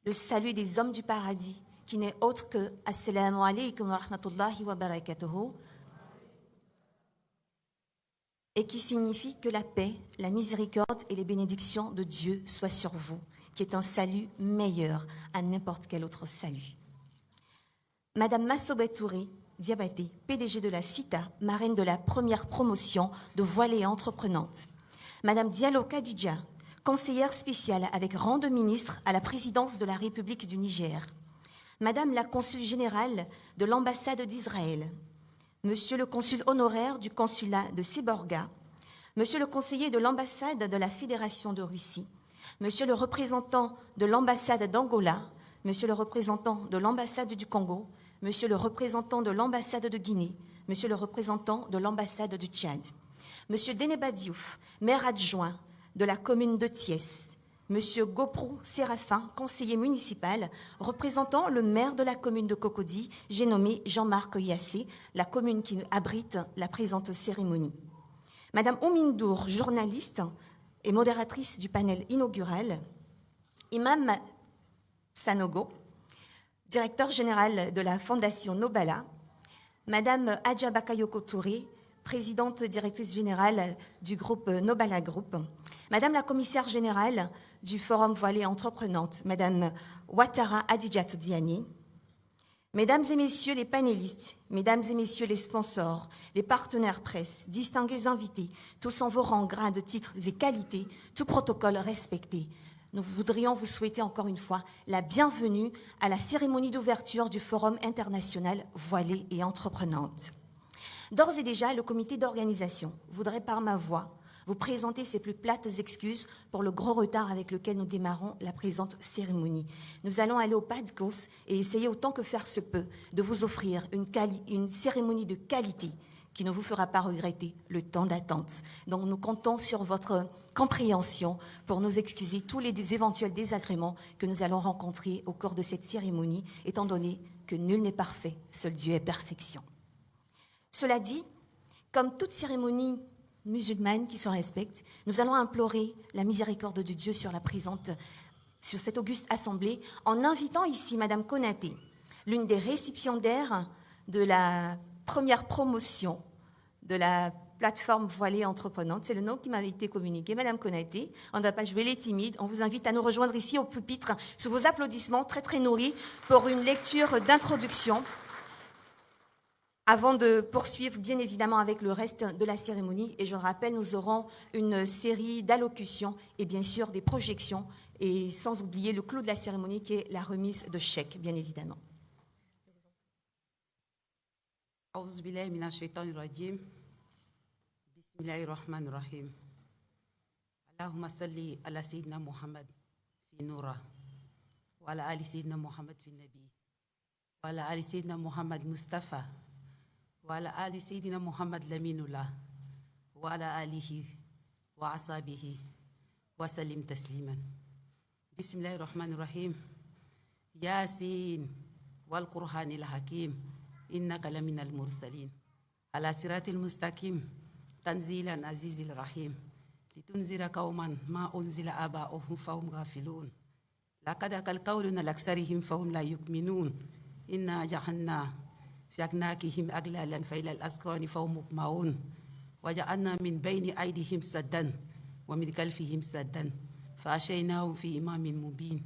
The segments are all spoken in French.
le salut des hommes du paradis, qui n'est autre que « Assalamu alaikum wa rahmatullahi wa barakatuhu » et qui signifie que la paix, la miséricorde et les bénédictions de Dieu soient sur vous, qui est un salut meilleur à n'importe quel autre salut. Madame Massobé Touré, Diabaté, PDG de la CITA, marraine de la première promotion de voilée entreprenante. Madame Diallo Kadidja, conseillère spéciale avec rang de ministre à la présidence de la République du Niger. Madame la consul générale de l'ambassade d'Israël. Monsieur le consul honoraire du consulat de Séborga. Monsieur le conseiller de l'ambassade de la Fédération de Russie. Monsieur le représentant de l'ambassade d'Angola. Monsieur le représentant de l'ambassade du Congo. Monsieur le représentant de l'ambassade de Guinée. Monsieur le représentant de l'ambassade du Tchad. Monsieur Deneba Diouf, maire adjoint de la commune de Thiès. Monsieur Goprou Séraphin, conseiller municipal, représentant le maire de la commune de Cocody, j'ai nommé Jean-Marc Yassé, la commune qui abrite la présente cérémonie. Madame Oumindour, journaliste et modératrice du panel inaugural. Imam Sanogo, directeur général de la Fondation Nobala. Madame Adja Bakayoko Touré, présidente directrice générale du groupe Nobala Group. Madame la commissaire générale du Forum Voilée Entreprenante, Madame Ouattara Adidjat Diani. Mesdames et messieurs les panélistes, mesdames et messieurs les sponsors, les partenaires presse, distingués invités, tous en vos rangs, grades, titres et qualités, tout protocole respecté. Nous voudrions vous souhaiter encore une fois la bienvenue à la cérémonie d'ouverture du Forum international Voilée et Entreprenante. D'ores et déjà, le comité d'organisation voudrait par ma voix vous présenter ses plus plates excuses pour le gros retard avec lequel nous démarrons la présente cérémonie. Nous allons aller au pas de course et essayer autant que faire se peut de vous offrir une cérémonie de qualité qui ne vous fera pas regretter le temps d'attente. Donc nous comptons sur votre compréhension pour nous excuser tous les éventuels désagréments que nous allons rencontrer au cours de cette cérémonie, étant donné que nul n'est parfait, seul Dieu est perfection. Cela dit, comme toute cérémonie musulmane qui se respecte, nous allons implorer la miséricorde de Dieu sur cette auguste assemblée en invitant ici Madame Konaté, l'une des récipiendaires de la première promotion de la plateforme Voilée Entreprenante. C'est le nom qui m'avait été communiqué. Madame Konaté, on ne va pas jouer les timides. On vous invite à nous rejoindre ici au pupitre sous vos applaudissements très très nourris pour une lecture d'introduction. Avant de poursuivre, bien évidemment, avec le reste de la cérémonie, et je le rappelle, nous aurons une série d'allocutions et bien sûr des projections, et sans oublier le clou de la cérémonie qui est la remise de chèques, bien évidemment. أعوذ بالله من الشيطان الرجيم بسم الله الرحمن الرحيم اللهم صل على سيدنا محمد في نوره وعلى آل سيدنا محمد في النبي وعلى آل سيدنا محمد مصطفى وعلى آل سيدنا محمد لمين الله وعلى آله وأصحابه وسلم تسليما بسم الله الرحمن الرحيم ياسين والقرآن الحكيم إنك لمن المرسلين على صراط المستقيم تنزيلا عزيز الرحيم لتنذر قوما ما أنزل آباؤهم فهم غافلون لقد أكل قولنا لأكثرهم فهم لا يؤمنون إنا جعلنا في أعناقهم أغلالا فإلى الأذقان فهم مقمحون وجعلنا من بين أيديهم سدا ومن خلفهم سدا فأغشيناهم في إمام مبين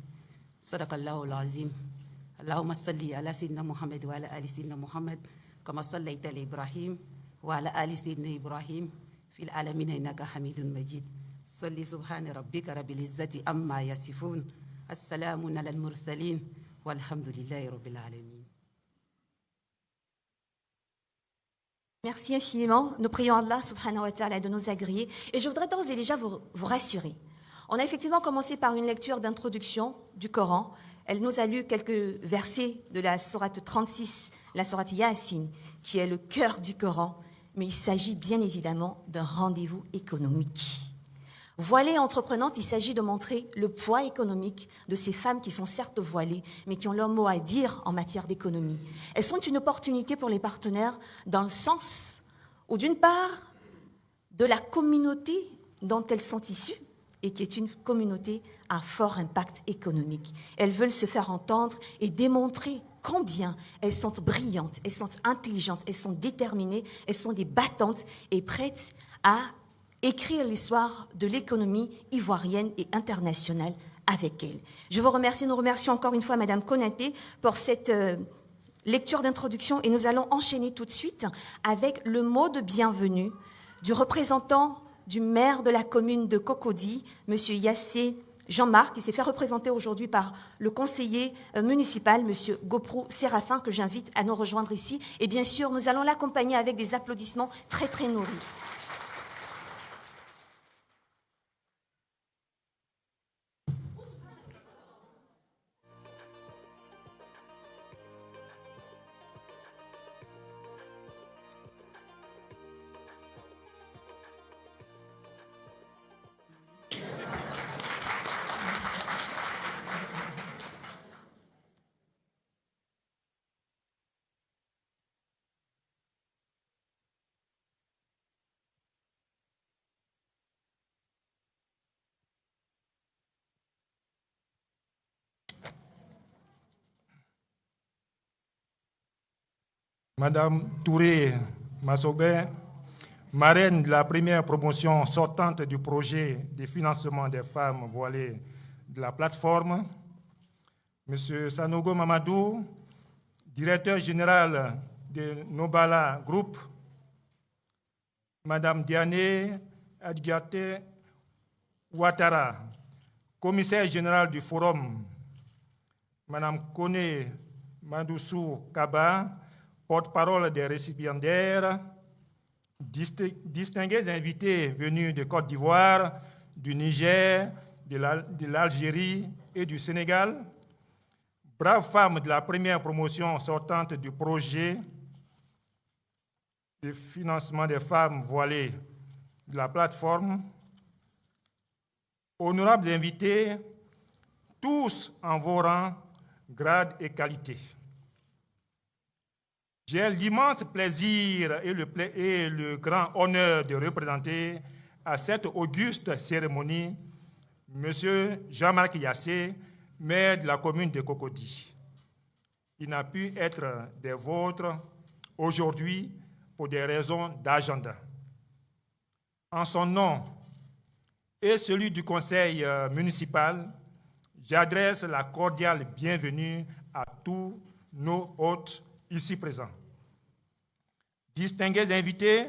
صدق الله العظيم اللهم صل على سيدنا محمد وعلى آل سيدنا محمد كما صليت على إبراهيم وعلى آل سيدنا إبراهيم في العالمين إنك حميد مجيد صل سبحان ربك رب العزة عما يصفون السلام على المرسلين والحمد لله رب العالمين. Merci infiniment. Nous prions Allah subhanahu wa ta'ala de nous agréer. Et je voudrais d'ores et déjà vous rassurer. On a effectivement commencé par une lecture d'introduction du Coran. Elle nous a lu quelques versets de la sourate 36, la sourate Yassine, qui est le cœur du Coran. Mais il s'agit bien évidemment d'un rendez-vous économique. Voilée entreprenante, il s'agit de montrer le poids économique de ces femmes qui sont certes voilées, mais qui ont leur mot à dire en matière d'économie. Elles sont une opportunité pour les partenaires dans le sens où, d'une part, de la communauté dont elles sont issues, et qui est une communauté à fort impact économique. Elles veulent se faire entendre et démontrer combien elles sont brillantes, elles sont intelligentes, elles sont déterminées, elles sont des battantes et prêtes à écrire l'histoire de l'économie ivoirienne et internationale avec elles. Je vous remercie, nous remercions encore une fois Madame Konaté pour cette lecture d'introduction et nous allons enchaîner tout de suite avec le mot de bienvenue du représentant du maire de la commune de Cocody, M. Yassé Jean-Marc, qui s'est fait représenter aujourd'hui par le conseiller municipal, M. Goprou Séraphin, que j'invite à nous rejoindre ici. Et bien sûr, nous allons l'accompagner avec des applaudissements très, très nourris. Madame Touré Massobé, marraine de la première promotion sortante du projet de financement des femmes voilées de la plateforme, Monsieur Sanogo Mamadou, directeur général de Nobala Group, Madame Diane Adjate Ouattara, commissaire général du Forum, Madame Kone Mandoussou Kaba, porte-parole des récipiendaires, distingués invités venus de Côte d'Ivoire, du Niger, de l'Algérie et du Sénégal, braves femmes de la première promotion sortante du projet de financement des femmes voilées de la plateforme, honorables invités, tous en vos rangs, grades et qualités. J'ai l'immense plaisir et le grand honneur de représenter à cette auguste cérémonie M. Jean-Marc Yassé, maire de la commune de Cocody. Il n'a pu être des vôtres aujourd'hui pour des raisons d'agenda. En son nom et celui du conseil municipal, j'adresse la cordiale bienvenue à tous nos hôtes ici présents. Distingués invités,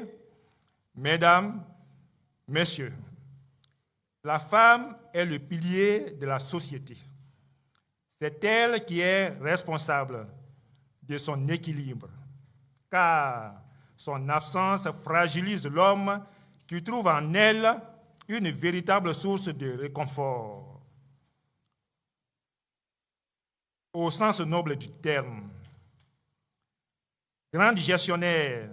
mesdames, messieurs, la femme est le pilier de la société. C'est elle qui est responsable de son équilibre, car son absence fragilise l'homme qui trouve en elle une véritable source de réconfort. Au sens noble du terme, grande gestionnaire,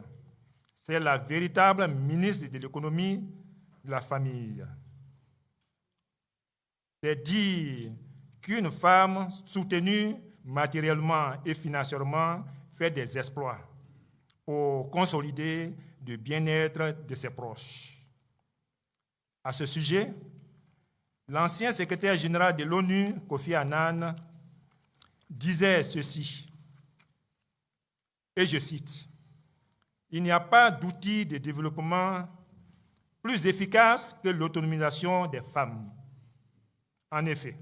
c'est la véritable ministre de l'économie de la famille. C'est dire qu'une femme soutenue matériellement et financièrement fait des exploits pour consolider le bien-être de ses proches. À ce sujet, l'ancien secrétaire général de l'ONU, Kofi Annan, disait ceci, et je cite, « Il n'y a pas d'outil de développement plus efficace que l'autonomisation des femmes. » En effet,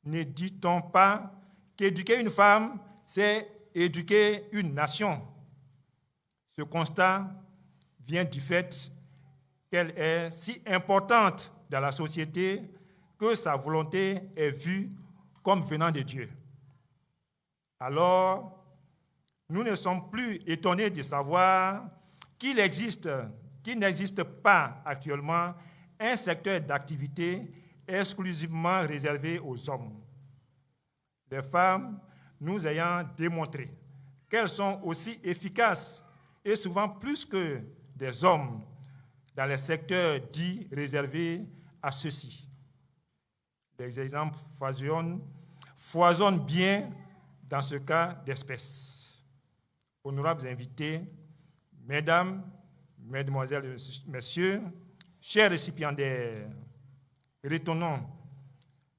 ne dit-on pas qu'éduquer une femme, c'est éduquer une nation? Ce constat vient du fait qu'elle est si importante dans la société que sa volonté est vue comme venant de Dieu. Alors, nous ne sommes plus étonnés de savoir qu'il n'existe pas actuellement un secteur d'activité exclusivement réservé aux hommes. Les femmes nous ayant démontré qu'elles sont aussi efficaces et souvent plus que des hommes dans les secteurs dits réservés à ceux-ci. Les exemples foisonnent bien dans ce cas d'espèce. Honorables invités, mesdames, mesdemoiselles et messieurs, chers récipiendaires, Retenons,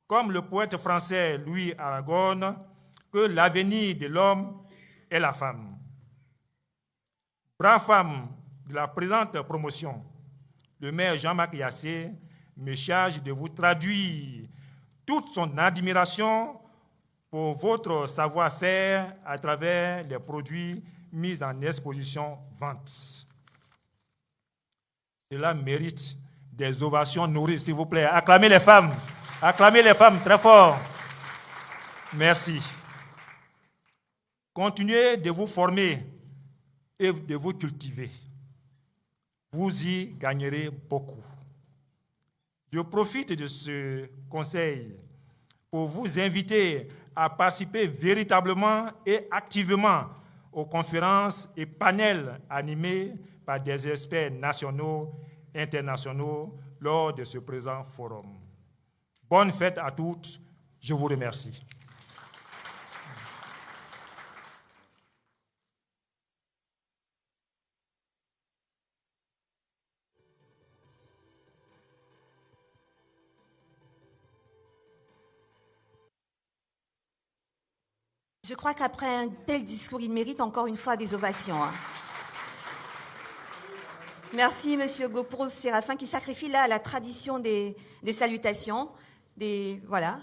comme le poète français Louis Aragon, que l'avenir de l'homme est la femme. Brave femme de la présente promotion, le maire Jean-Marc Yassé me charge de vous traduire toute son admiration pour votre savoir-faire à travers les produits mis en exposition-vente. Cela mérite des ovations nourries, s'il vous plaît. Acclamez les femmes très fort. Merci. Continuez de vous former et de vous cultiver. Vous y gagnerez beaucoup. Je profite de ce conseil pour vous inviter à participer véritablement et activement aux conférences et panels animés par des experts nationaux et internationaux lors de ce présent forum. Bonne fête à toutes. Je vous remercie. Je crois qu'après un tel discours, il mérite encore une fois des ovations. Merci, Monsieur Gopro Séraphin, qui sacrifie là à la tradition des salutations. Voilà.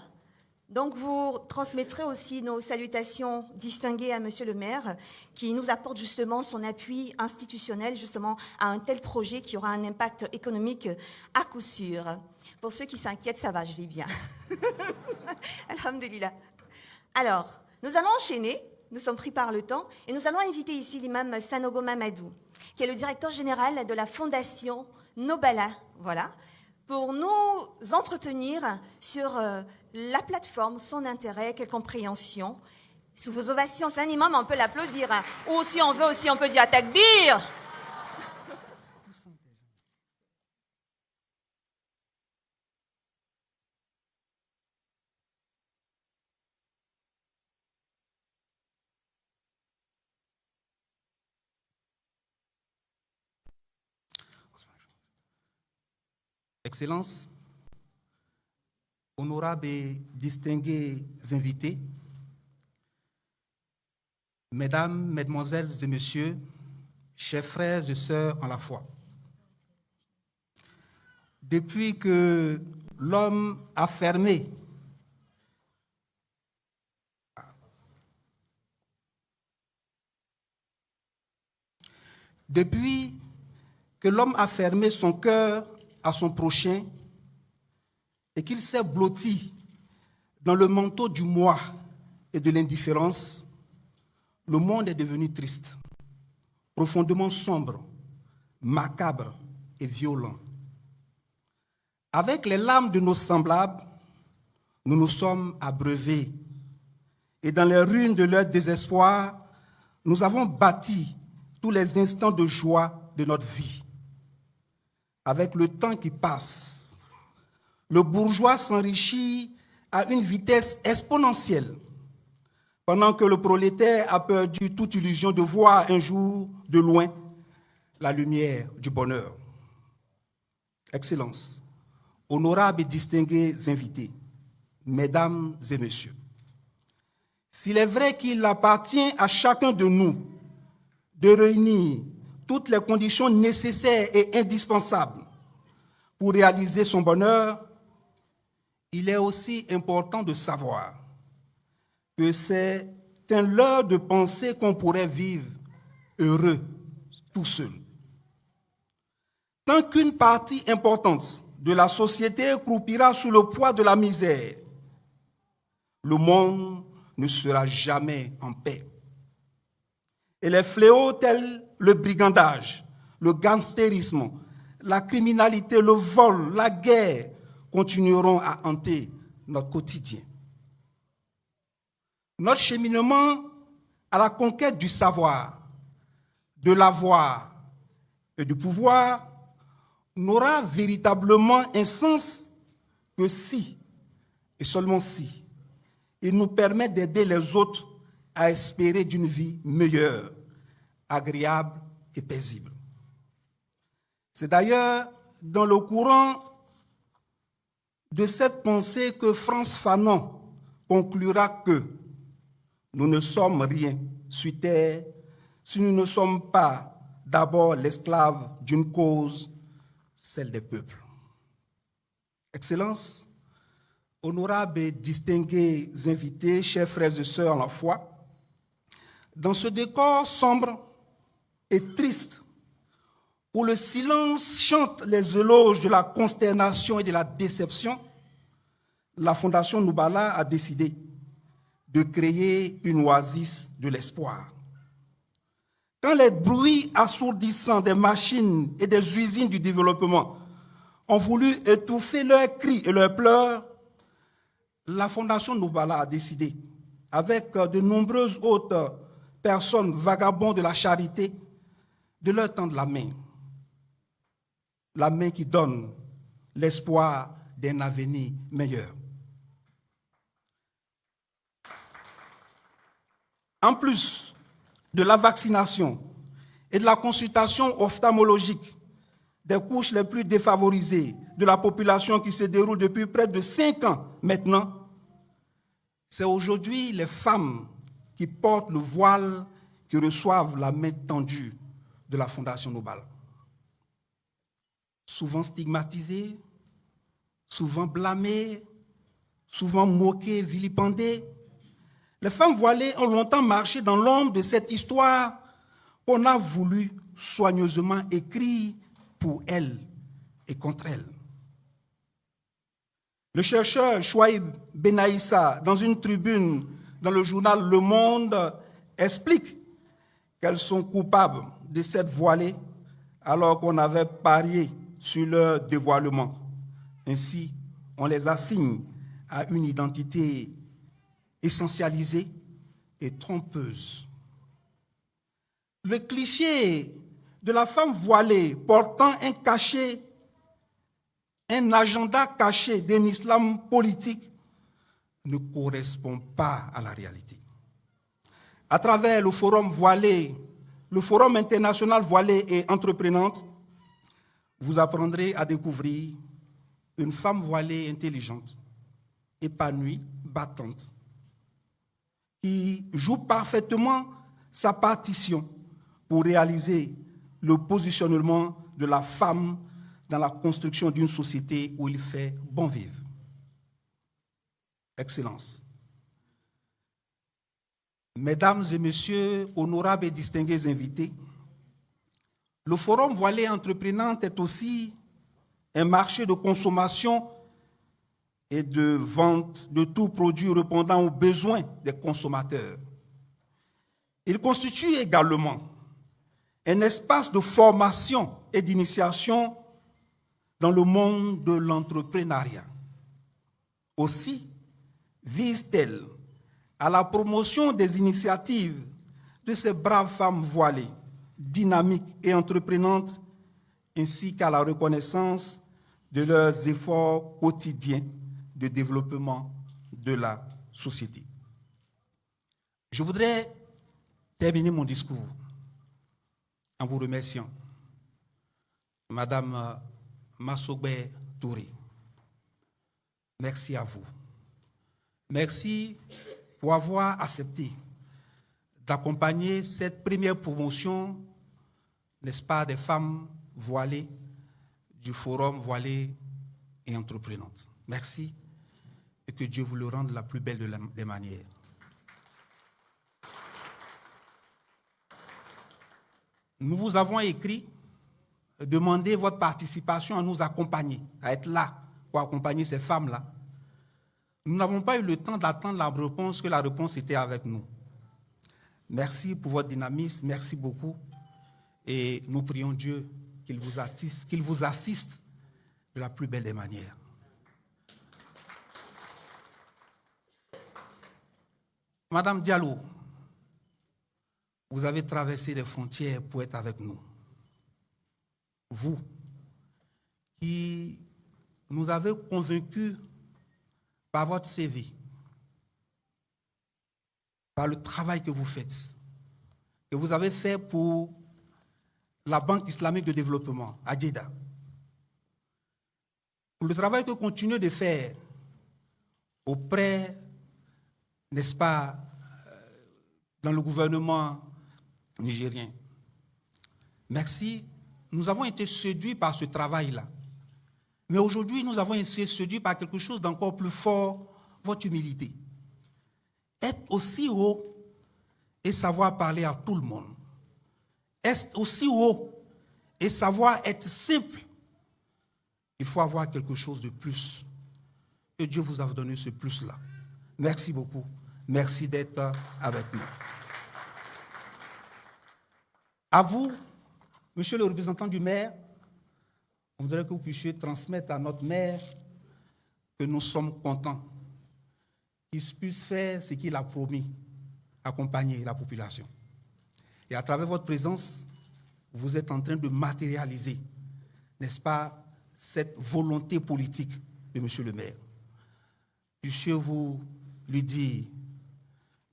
Donc, vous transmettrez aussi nos salutations distinguées à Monsieur le maire, qui nous apporte justement son appui institutionnel justement à un tel projet qui aura un impact économique à coup sûr. Pour ceux qui s'inquiètent, ça va, je vais bien. Alhamdulillah. Alors, nous allons enchaîner, nous sommes pris par le temps, et nous allons inviter ici l'imam Sanogo Mamadou, qui est le directeur général de la fondation Nobala, voilà, pour nous entretenir sur la plateforme, son intérêt, quelle compréhension. Sous vos ovations, c'est un imam, on peut l'applaudir. Hein. Ou si on veut aussi, on peut dire takbir. Excellences, honorables et distingués invités, Mesdames, Mesdemoiselles et Messieurs, chers frères et sœurs en la foi, depuis que l'homme a fermé son cœur à son prochain et qu'il s'est blotti dans le manteau du moi et de l'indifférence, le monde est devenu triste, profondément sombre, macabre et violent. Avec les larmes de nos semblables, nous nous sommes abreuvés et dans les ruines de leur désespoir, nous avons bâti tous les instants de joie de notre vie. Avec le temps qui passe, le bourgeois s'enrichit à une vitesse exponentielle, pendant que le prolétaire a perdu toute illusion de voir un jour de loin la lumière du bonheur. Excellences, honorables et distingués invités, Mesdames et Messieurs, s'il est vrai qu'il appartient à chacun de nous de réunir toutes les conditions nécessaires et indispensables pour réaliser son bonheur, il est aussi important de savoir que c'est un leurre de penser qu'on pourrait vivre heureux tout seul. Tant qu'une partie importante de la société croupira sous le poids de la misère, le monde ne sera jamais en paix. Et les fléaux tels le brigandage, le gangstérisme, la criminalité, le vol, la guerre continueront à hanter notre quotidien. Notre cheminement à la conquête du savoir, de l'avoir et du pouvoir n'aura véritablement un sens que si, et seulement si, il nous permet d'aider les autres à espérer d'une vie meilleure, agréable et paisible. C'est d'ailleurs dans le courant de cette pensée que Frantz Fanon conclura que nous ne sommes rien sur terre si nous ne sommes pas d'abord l'esclave d'une cause, celle des peuples. Excellences, honorables et distingués invités, chers frères et sœurs en la foi, dans ce décor sombre et triste, où le silence chante les éloges de la consternation et de la déception, la Fondation Noubala a décidé de créer une oasis de l'espoir. Quand les bruits assourdissants des machines et des usines du développement ont voulu étouffer leurs cris et leurs pleurs, la Fondation Noubala a décidé, avec de nombreuses autres personnes vagabondes de la charité, de leur tendre la main qui donne l'espoir d'un avenir meilleur. En plus de la vaccination et de la consultation ophtalmologique des couches les plus défavorisées de la population qui se déroule depuis près de 5 ans maintenant, c'est aujourd'hui les femmes qui portent le voile qui reçoivent la main tendue de la Fondation Noubala. Souvent stigmatisées, souvent blâmées, souvent moquées, vilipendées, les femmes voilées ont longtemps marché dans l'ombre de cette histoire qu'on a voulu soigneusement écrire pour elles et contre elles. Le chercheur Chouaib Benaïssa, dans une tribune dans le journal Le Monde, explique qu'elles sont coupables de cette voilée alors qu'on avait parié sur leur dévoilement. Ainsi, on les assigne à une identité essentialisée et trompeuse. Le cliché de la femme voilée portant un cachet, un agenda caché d'un islam politique ne correspond pas à la réalité. À travers le forum voilé, le forum international voilé et entreprenante, vous apprendrez à découvrir une femme voilée intelligente, épanouie, battante, qui joue parfaitement sa partition pour réaliser le positionnement de la femme dans la construction d'une société où il fait bon vivre. Excellences, Mesdames et Messieurs, honorables et distingués invités, le Forum Voilé Entreprenante est aussi un marché de consommation et de vente de tout produit répondant aux besoins des consommateurs. Il constitue également un espace de formation et d'initiation dans le monde de l'entrepreneuriat. Aussi vise-t-elle à la promotion des initiatives de ces braves femmes voilées, dynamiques et entreprenantes, ainsi qu'à la reconnaissance de leurs efforts quotidiens de développement de la société. Je voudrais terminer mon discours en vous remerciant, Madame Massogbé Touré. Merci à vous. Merci pour avoir accepté d'accompagner cette première promotion, n'est-ce pas, des femmes voilées du Forum Voilé et Entreprenante. Merci et que Dieu vous le rende la plus belle des manières. Nous vous avons écrit, demandez votre participation à nous accompagner, à être là pour accompagner ces femmes-là. Nous n'avons pas eu le temps d'attendre la réponse, que la réponse était avec nous. Merci pour votre dynamisme, merci beaucoup. Et nous prions Dieu qu'il vous assiste de la plus belle des manières. Madame Diallo, vous avez traversé les frontières pour être avec nous. Vous, qui nous avez convaincus par votre CV, par le travail que vous faites, que vous avez fait pour la Banque islamique de développement, à Jeddah. pour le travail que continue de faire auprès, n'est-ce pas, dans le gouvernement nigérien. Merci. Nous avons été séduits par ce travail-là. Mais aujourd'hui, nous avons été séduits par quelque chose d'encore plus fort, votre humilité. Être aussi haut et savoir parler à tout le monde. Être aussi haut et savoir être simple. Il faut avoir quelque chose de plus. Et Dieu vous a donné ce plus-là. Merci beaucoup. Merci d'être avec nous. À vous, monsieur le représentant du maire, on voudrait que vous puissiez transmettre à notre maire que nous sommes contents qu'il puisse faire ce qu'il a promis, accompagner la population. Et à travers votre présence, vous êtes en train de matérialiser, n'est-ce pas, cette volonté politique de monsieur le maire. Puissiez-vous lui dire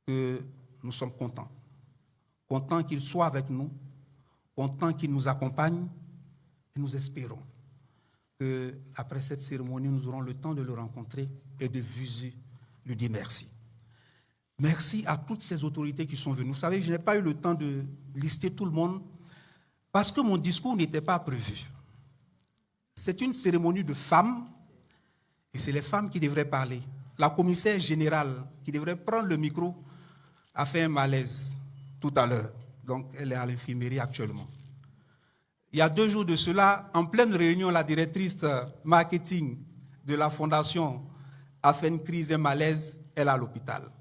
que nous sommes contents. Contents qu'il soit avec nous, contents qu'il nous accompagne, et nous espérons qu'après cette cérémonie, nous aurons le temps de le rencontrer et de lui dire merci. Merci à toutes ces autorités qui sont venues. Vous savez, je n'ai pas eu le temps de lister tout le monde parce que mon discours n'était pas prévu. C'est une cérémonie de femmes et c'est les femmes qui devraient parler. La commissaire générale qui devrait prendre le micro a fait un malaise tout à l'heure. Donc, elle est à l'infirmerie actuellement. Il y a 2 jours de cela, en pleine réunion, la directrice marketing de la fondation a fait une crise de malaise, elle est à l'hôpital.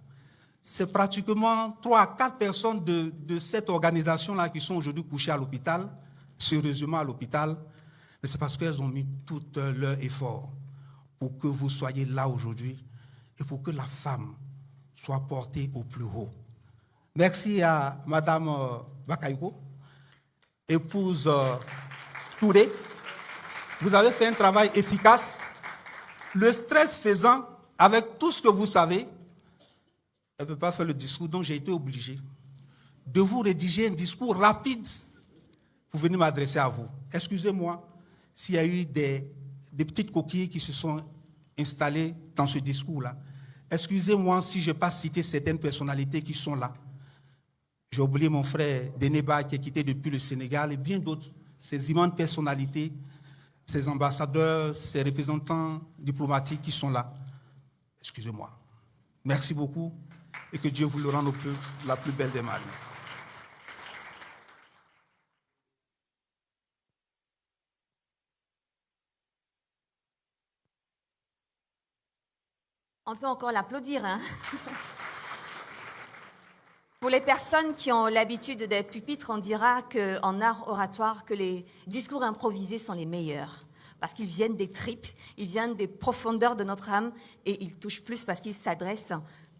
C'est pratiquement 3 à 4 personnes de cette organisation-là qui sont aujourd'hui couchées à l'hôpital, sérieusement à l'hôpital, mais c'est parce qu'elles ont mis tout leur effort pour que vous soyez là aujourd'hui et pour que la femme soit portée au plus haut. Merci à Madame Bakayoko, épouse Touré. Vous avez fait un travail efficace. Le stress faisant, avec tout ce que vous savez, elle ne peut pas faire le discours, donc j'ai été obligé de vous rédiger un discours rapide pour venir m'adresser à vous. Excusez-moi s'il y a eu des petites coquilles qui se sont installées dans ce discours-là. Excusez-moi si je n'ai pas cité certaines personnalités qui sont là. J'ai oublié mon frère Deneba qui est quitté depuis le Sénégal et bien d'autres, ces immenses personnalités, ces ambassadeurs, ces représentants diplomatiques qui sont là. Excusez-moi. Merci beaucoup et que Dieu vous le rende la plus belle des maris. On peut encore l'applaudir, hein? Pour les personnes qui ont l'habitude des pupitres, on dira qu'en art oratoire, que les discours improvisés sont les meilleurs. Parce qu'ils viennent des tripes, ils viennent des profondeurs de notre âme et ils touchent plus parce qu'ils s'adressent,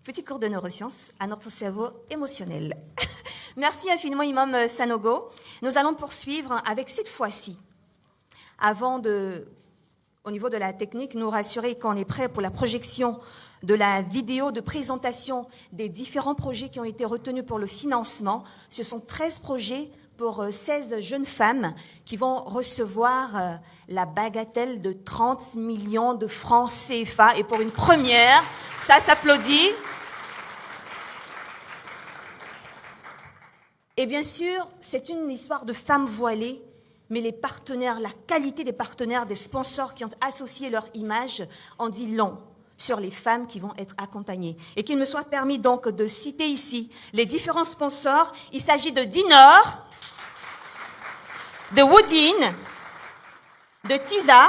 petit cours de neurosciences, à notre cerveau émotionnel. Merci infiniment, Imam Sanogo. Nous allons poursuivre avec cette fois-ci, avant de, au niveau de la technique, nous rassurer qu'on est prêt pour la projection de la vidéo de présentation des différents projets qui ont été retenus pour le financement. Ce sont 13 projets pour 16 jeunes femmes qui vont recevoir la bagatelle de 30 millions de francs CFA. Et pour une première, ça s'applaudit. Et bien sûr, c'est une histoire de femmes voilées, mais les partenaires, la qualité des partenaires, des sponsors qui ont associé leur image en dit long sur les femmes qui vont être accompagnées. Et qu'il me soit permis donc de citer ici les différents sponsors. Il s'agit de Dinor, de Woodin, de Tisa,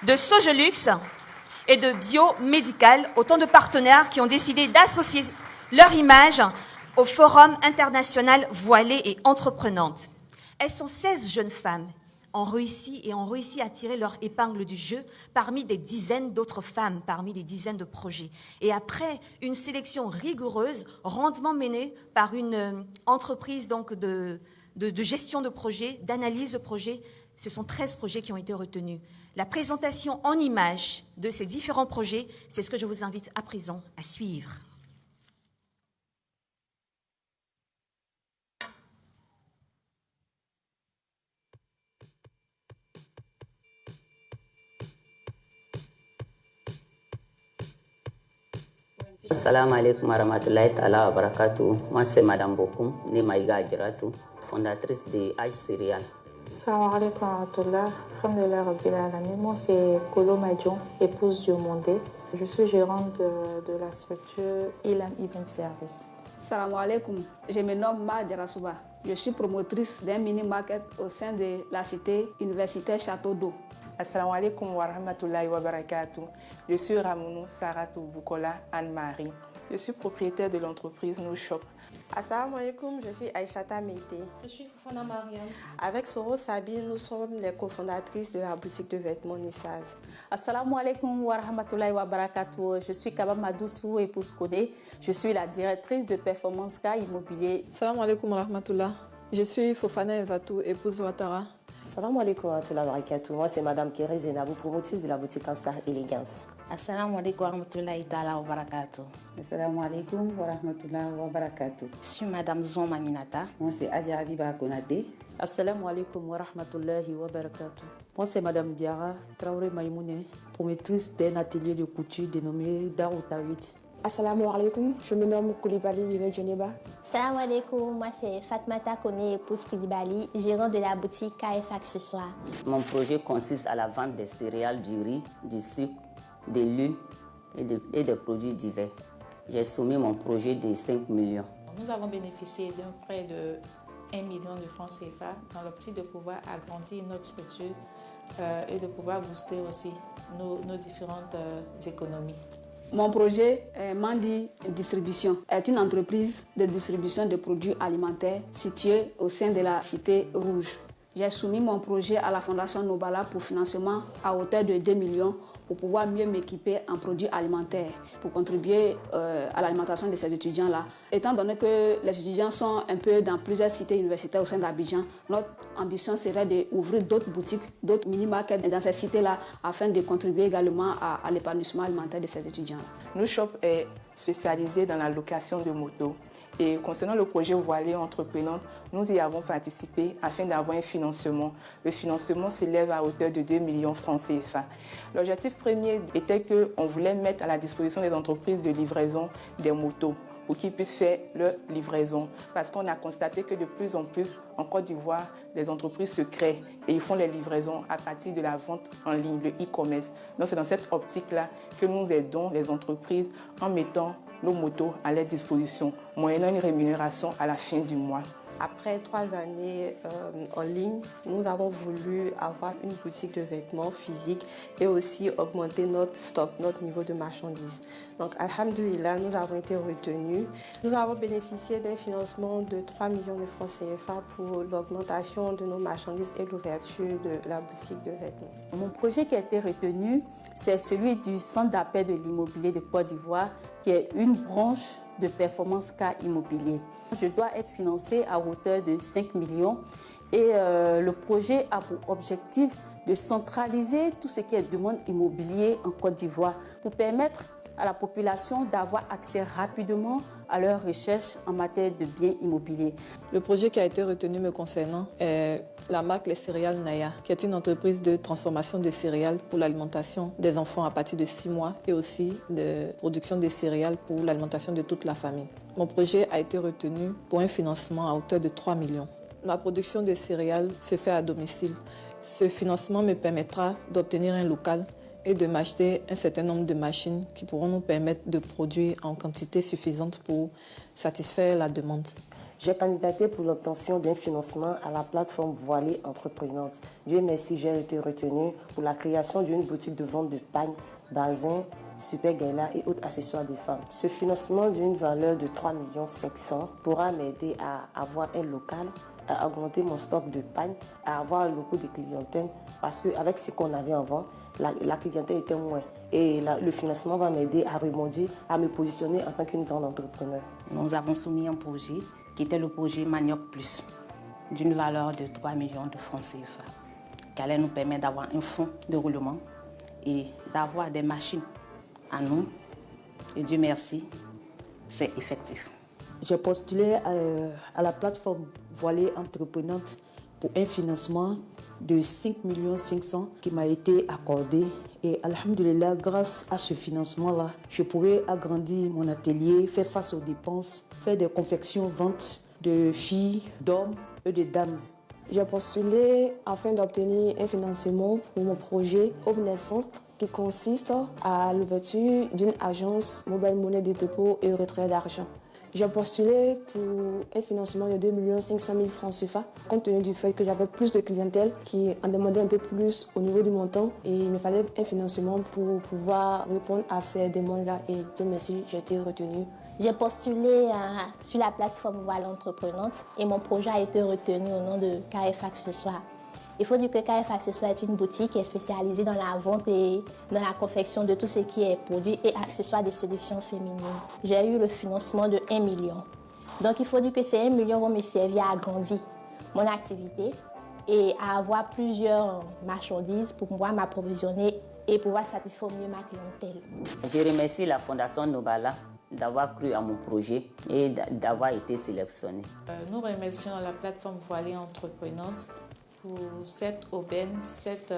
de Sogelux et de Biomédical, autant de partenaires qui ont décidé d'associer leur image au Forum international voilées et entreprenantes. Elles sont 16 jeunes femmes ont réussi à tirer leur épingle du jeu parmi des dizaines d'autres femmes, parmi des dizaines de projets. Et après une sélection rigoureuse, rondement menée par une entreprise donc de gestion de projets, d'analyse de projets, ce sont 13 projets qui ont été retenus. La présentation en images de ces différents projets, c'est ce que je vous invite à présent à suivre. Assalamu alaikum warahmatullahi ta'ala wa barakatuh. Moi, c'est Madame Bokoum, née Maïga Adjiratou, fondatrice de Age Céréales. Salam alaikum wa rahmatullah. Alhamdulillah rabbil alamin. Moi, c'est Kolo Madjon, épouse du Mondé. Je suis gérante de la structure Ilam Event Service. Salam alaikum. Je me nomme Ma Djarasouba. Je suis promotrice d'un mini-market au sein de la cité universitaire Château d'Eau. Assalamu alaikum wa rahmatullahi wa barakatuh. Je suis Ramounou Saratou Bukola Anne-Marie. Je suis propriétaire de l'entreprise No Shop. Assalamu alaikum, je suis Aïchata Mété. Je suis Fofana Mariam. Avec Soro Sabi, nous sommes les cofondatrices de la boutique de vêtements Nissaz. Assalamu alaikum wa rahmatullahi wa barakatuh. Je suis Kaba Madoussou, épouse Kodé. Je suis la directrice de Performance Car Immobilier. Assalamu alaikum wa rahmatullah. Je suis Fofana Ezatou, épouse Ouattara. Assalamu alaikum wa rahmatullahi wa barakatuh. Moi, c'est Madame Kéré Zenabou, promotrice de la boutique Star Elegance. Assalamu alaikum wa rahmatullahi wa barakatuh. Assalamu alaikum wa rahmatullahi wa barakatuh. Je suis Madame Zon Maminata. Moi, c'est Adja Habiba Konate. Assalamu alaikum wa rahmatullahi wa barakatuh. Moi, c'est Madame Diara Traoré Maïmoune, promotrice d'un atelier de couture dénommé Daroutawit. Assalamu alaikum, je me nomme Koulibaly Irene Geneba. Assalamu alaikum, moi c'est Fatmata Kone, épouse Koulibaly, gérant de la boutique KF Accessoires. Mon projet consiste à la vente des céréales, du riz, du sucre, de l'huile et des produits divers. J'ai soumis mon projet de 5 millions. Nous avons bénéficié d'un prêt de 1 million de francs CFA dans l'optique de pouvoir agrandir notre structure et de pouvoir booster aussi nos différentes économies. Mon projet Mandi Distribution est une entreprise de distribution de produits alimentaires située au sein de la Cité Rouge. J'ai soumis mon projet à la Fondation Nobala pour financement à hauteur de 2 millions pour pouvoir mieux m'équiper en produits alimentaires, pour contribuer à l'alimentation de ces étudiants-là. Étant donné que les étudiants sont un peu dans plusieurs cités universitaires au sein d'Abidjan, notre ambition serait d'ouvrir d'autres boutiques, d'autres mini-markets dans ces cités-là, afin de contribuer également à l'épanouissement alimentaire de ces étudiants. No Shop est spécialisé dans la location de motos. Et concernant le projet Voilée Entreprenante, nous y avons participé afin d'avoir un financement. Le financement s'élève à hauteur de 2 millions francs CFA. L'objectif premier était qu'on voulait mettre à la disposition des entreprises de livraison des motos pour qu'ils puissent faire leur livraison. Parce qu'on a constaté que de plus en plus, en Côte d'Ivoire, des entreprises se créent et ils font les livraisons à partir de la vente en ligne, le e-commerce. Donc c'est dans cette optique-là que nous aidons les entreprises en mettant nos motos à leur disposition, moyennant une rémunération à la fin du mois. Après 3 années en ligne, nous avons voulu avoir une boutique de vêtements physique et aussi augmenter notre stock, notre niveau de marchandises. Donc, alhamdoulilah, nous avons été retenus. Nous avons bénéficié d'un financement de 3 millions de francs CFA pour l'augmentation de nos marchandises et l'ouverture de la boutique de vêtements. Mon projet qui a été retenu, c'est celui du Centre d'appel de l'immobilier de Côte d'Ivoire, qui est une branche de Performance Car Immobilier. Je dois être financée à hauteur de 5 millions et le projet a pour objectif de centraliser tout ce qui est demande immobilier en Côte d'Ivoire pour permettre à la population d'avoir accès rapidement à leurs recherches en matière de biens immobiliers. Le projet qui a été retenu me concernant est la marque Les Céréales Naya, qui est une entreprise de transformation de céréales pour l'alimentation des enfants à partir de 6 mois et aussi de production de céréales pour l'alimentation de toute la famille. Mon projet a été retenu pour un financement à hauteur de 3 millions. Ma production de céréales se fait à domicile. Ce financement me permettra d'obtenir un local et de m'acheter un certain nombre de machines qui pourront nous permettre de produire en quantité suffisante pour satisfaire la demande. J'ai candidaté pour l'obtention d'un financement à la plateforme Voilée Entreprenante. Dieu merci, j'ai été retenue pour la création d'une boutique de vente de pagnes, bazins, super gala et autres accessoires de femmes. Ce financement d'une valeur de 3 500 000 pourra m'aider à avoir un local, à augmenter mon stock de pagnes, à avoir beaucoup de clientèle parce qu'avec ce qu'on avait avant, la clientèle était moins. Et le financement va m'aider à rebondir, à me positionner en tant qu'une grande entrepreneur. Nous avons soumis un projet qui était le projet Manioc Plus, d'une valeur de 3 millions de francs CFA, qui allait nous permettre d'avoir un fonds de roulement et d'avoir des machines à nous. Et Dieu merci, c'est effectif. J'ai postulé à la plateforme Voilée Entreprenante pour un financement de 5 500 000 qui m'a été accordé Et alhamdulillah, grâce à ce financement-là, je pourrais agrandir mon atelier, faire face aux dépenses, faire des confections, ventes de filles, d'hommes et de dames. J'ai postulé afin d'obtenir un financement pour mon projet Obnaissance qui consiste à l'ouverture d'une agence mobile monnaie de dépôt et retrait d'argent. J'ai postulé pour un financement de 2 500 000 francs CFA, compte tenu du fait que j'avais plus de clientèle qui en demandait un peu plus au niveau du montant et il me fallait un financement pour pouvoir répondre à ces demandes-là et Dieu merci, j'ai été retenue. J'ai postulé sur la plateforme Voile Entreprenante et mon projet a été retenu au nom de KF Accessoires. Il faut dire que KF Accessoires est une boutique qui est spécialisée dans la vente et dans la confection de tout ce qui est produits et accessoires de séduction féminine. J'ai eu le financement de 1 million. Donc il faut dire que ces 1 million vont me servir à agrandir mon activité et à avoir plusieurs marchandises pour pouvoir m'approvisionner et pouvoir satisfaire mieux ma clientèle. Je remercie la Fondation Nobala d'avoir cru à mon projet et d'avoir été sélectionnée. Nous remercions la plateforme Voilée Entreprenante pour cette aubaine, cette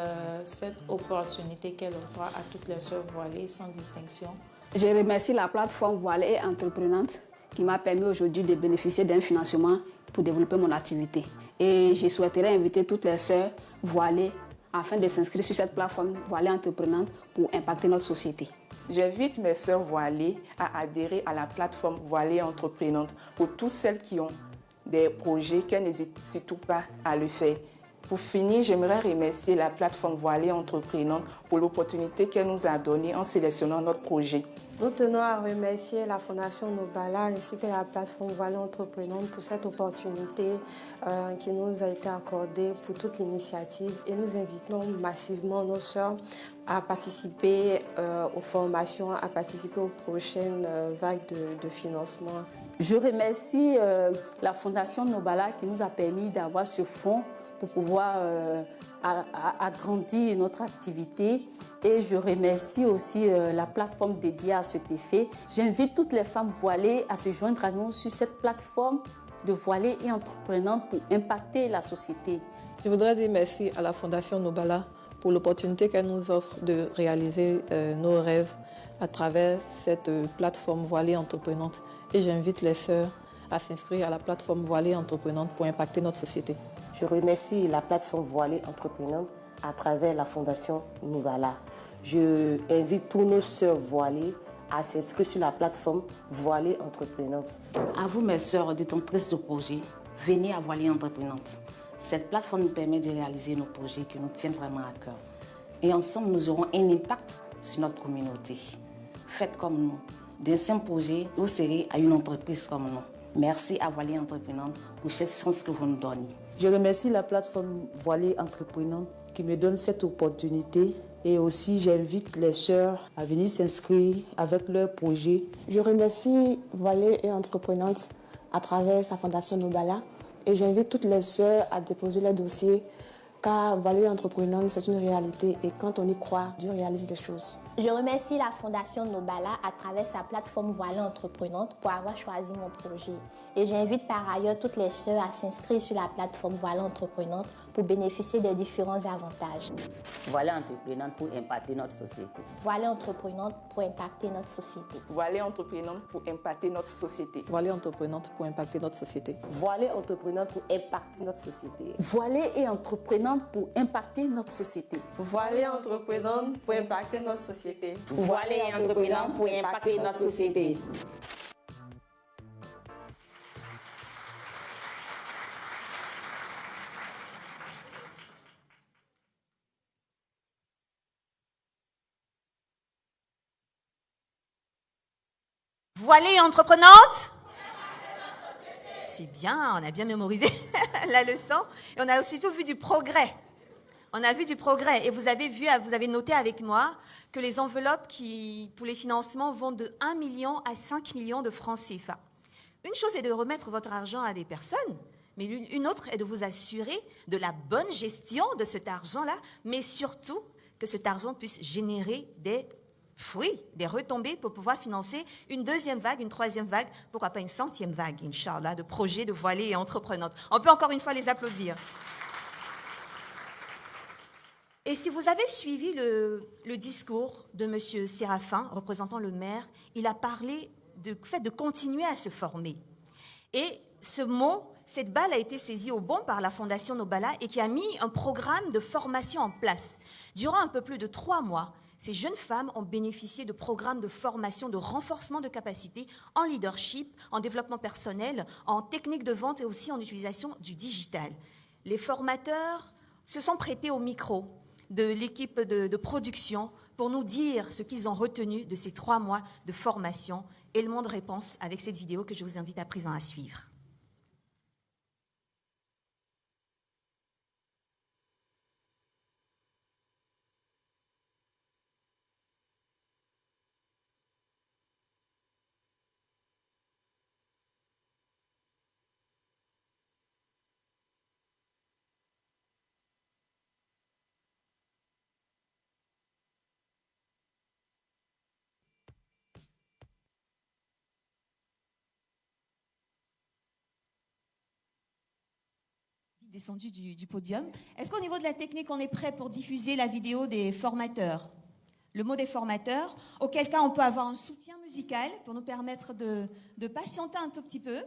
opportunité qu'elle offre à toutes les sœurs voilées sans distinction. Je remercie la plateforme Voilée Entreprenante qui m'a permis aujourd'hui de bénéficier d'un financement pour développer mon activité. Et je souhaiterais inviter toutes les sœurs voilées afin de s'inscrire sur cette plateforme Voilée Entreprenante pour impacter notre société. J'invite mes sœurs voilées à adhérer à la plateforme Voilée Entreprenante pour toutes celles qui ont des projets qu'elles n'hésitent surtout pas à le faire. Pour finir, j'aimerais remercier la plateforme Voilée Entreprenante pour l'opportunité qu'elle nous a donnée en sélectionnant notre projet. Nous tenons à remercier la Fondation Nobala ainsi que la plateforme Voilée Entreprenante pour cette opportunité qui nous a été accordée pour toute l'initiative et nous invitons massivement nos sœurs à participer aux formations, à participer aux prochaines vagues de financement. Je remercie la Fondation Nobala qui nous a permis d'avoir ce fonds pour pouvoir agrandir notre activité. Et je remercie aussi la plateforme dédiée à cet effet. J'invite toutes les femmes voilées à se joindre à nous sur cette plateforme de voilées et entreprenantes pour impacter la société. Je voudrais dire merci à la Fondation Nobala pour l'opportunité qu'elle nous offre de réaliser nos rêves à travers cette plateforme Voilée Entreprenante. Et j'invite les sœurs à s'inscrire à la plateforme Voilée Entreprenante pour impacter notre société. Je remercie la plateforme Voilée Entreprenante à travers la Fondation Nobala. Je invite tous nos sœurs voilées à s'inscrire sur la plateforme Voilée Entreprenante. À vous, mes sœurs détentrices de projets, venez à Voilée Entreprenante. Cette plateforme nous permet de réaliser nos projets qui nous tiennent vraiment à cœur. Et ensemble, nous aurons un impact sur notre communauté. Faites comme nous. D'un simple projet, vous serez à une entreprise comme nous. Merci à Voilée Entreprenante pour cette chance que vous nous donnez. Je remercie la plateforme Voilée Entreprenante qui me donne cette opportunité et aussi j'invite les sœurs à venir s'inscrire avec leurs projets. Je remercie Voilée et Entreprenante à travers sa Fondation Nobala et j'invite toutes les sœurs à déposer leurs dossiers car Voilée Entreprenante c'est une réalité et quand on y croit, Dieu réalise des choses. Je remercie la Fondation Nobala à travers sa plateforme Voilée Entreprenante pour avoir choisi mon projet. Et j'invite par ailleurs toutes les sœurs à s'inscrire sur la plateforme Voilée Entreprenante pour bénéficier des différents avantages. Voilée Entreprenante pour impacter notre société. Voilée Entreprenante pour impacter notre société. Voilée Entreprenante pour impacter notre société. Voilée Entreprenante pour impacter notre société. Voilée Entreprenante pour impacter notre société. Voilée et Entreprenante pour impacter notre société. Voilée Entreprenante pour impacter notre société. Voilée et Entreprenante pour impacter notre société. Voilée Entreprenante. C'est bien, on a bien mémorisé la leçon et on a aussi tout vu du progrès. On a vu du progrès et vous avez noté avec moi que les enveloppes pour les financements vont de 1 million à 5 millions de francs CFA. Une chose est de remettre votre argent à des personnes, mais une autre est de vous assurer de la bonne gestion de cet argent-là, mais surtout que cet argent puisse générer des fruits, des retombées pour pouvoir financer une deuxième vague, une troisième vague, pourquoi pas une 100e vague, Inch'Allah, de projets de voilées et entreprenantes. On peut encore une fois les applaudir. Et si vous avez suivi le discours de M. Séraphin, représentant le maire, il a parlé du fait de continuer à se former. Et ce mot, cette balle a été saisie au bon par la Fondation Nobala et qui a mis un programme de formation en place. Durant un peu plus de 3 mois, ces jeunes femmes ont bénéficié de programmes de formation, de renforcement de capacité en leadership, en développement personnel, en technique de vente et aussi en utilisation du digital. Les formateurs se sont prêtés au micro de l'équipe de production pour nous dire ce qu'ils ont retenu de ces 3 mois de formation. Élément de réponse avec cette vidéo que je vous invite à présent à suivre. Descendu du podium. Est-ce qu'au niveau de la technique, on est prêt pour diffuser la vidéo des formateurs? Le mot des formateurs, auquel cas on peut avoir un soutien musical pour nous permettre de patienter un tout petit peu.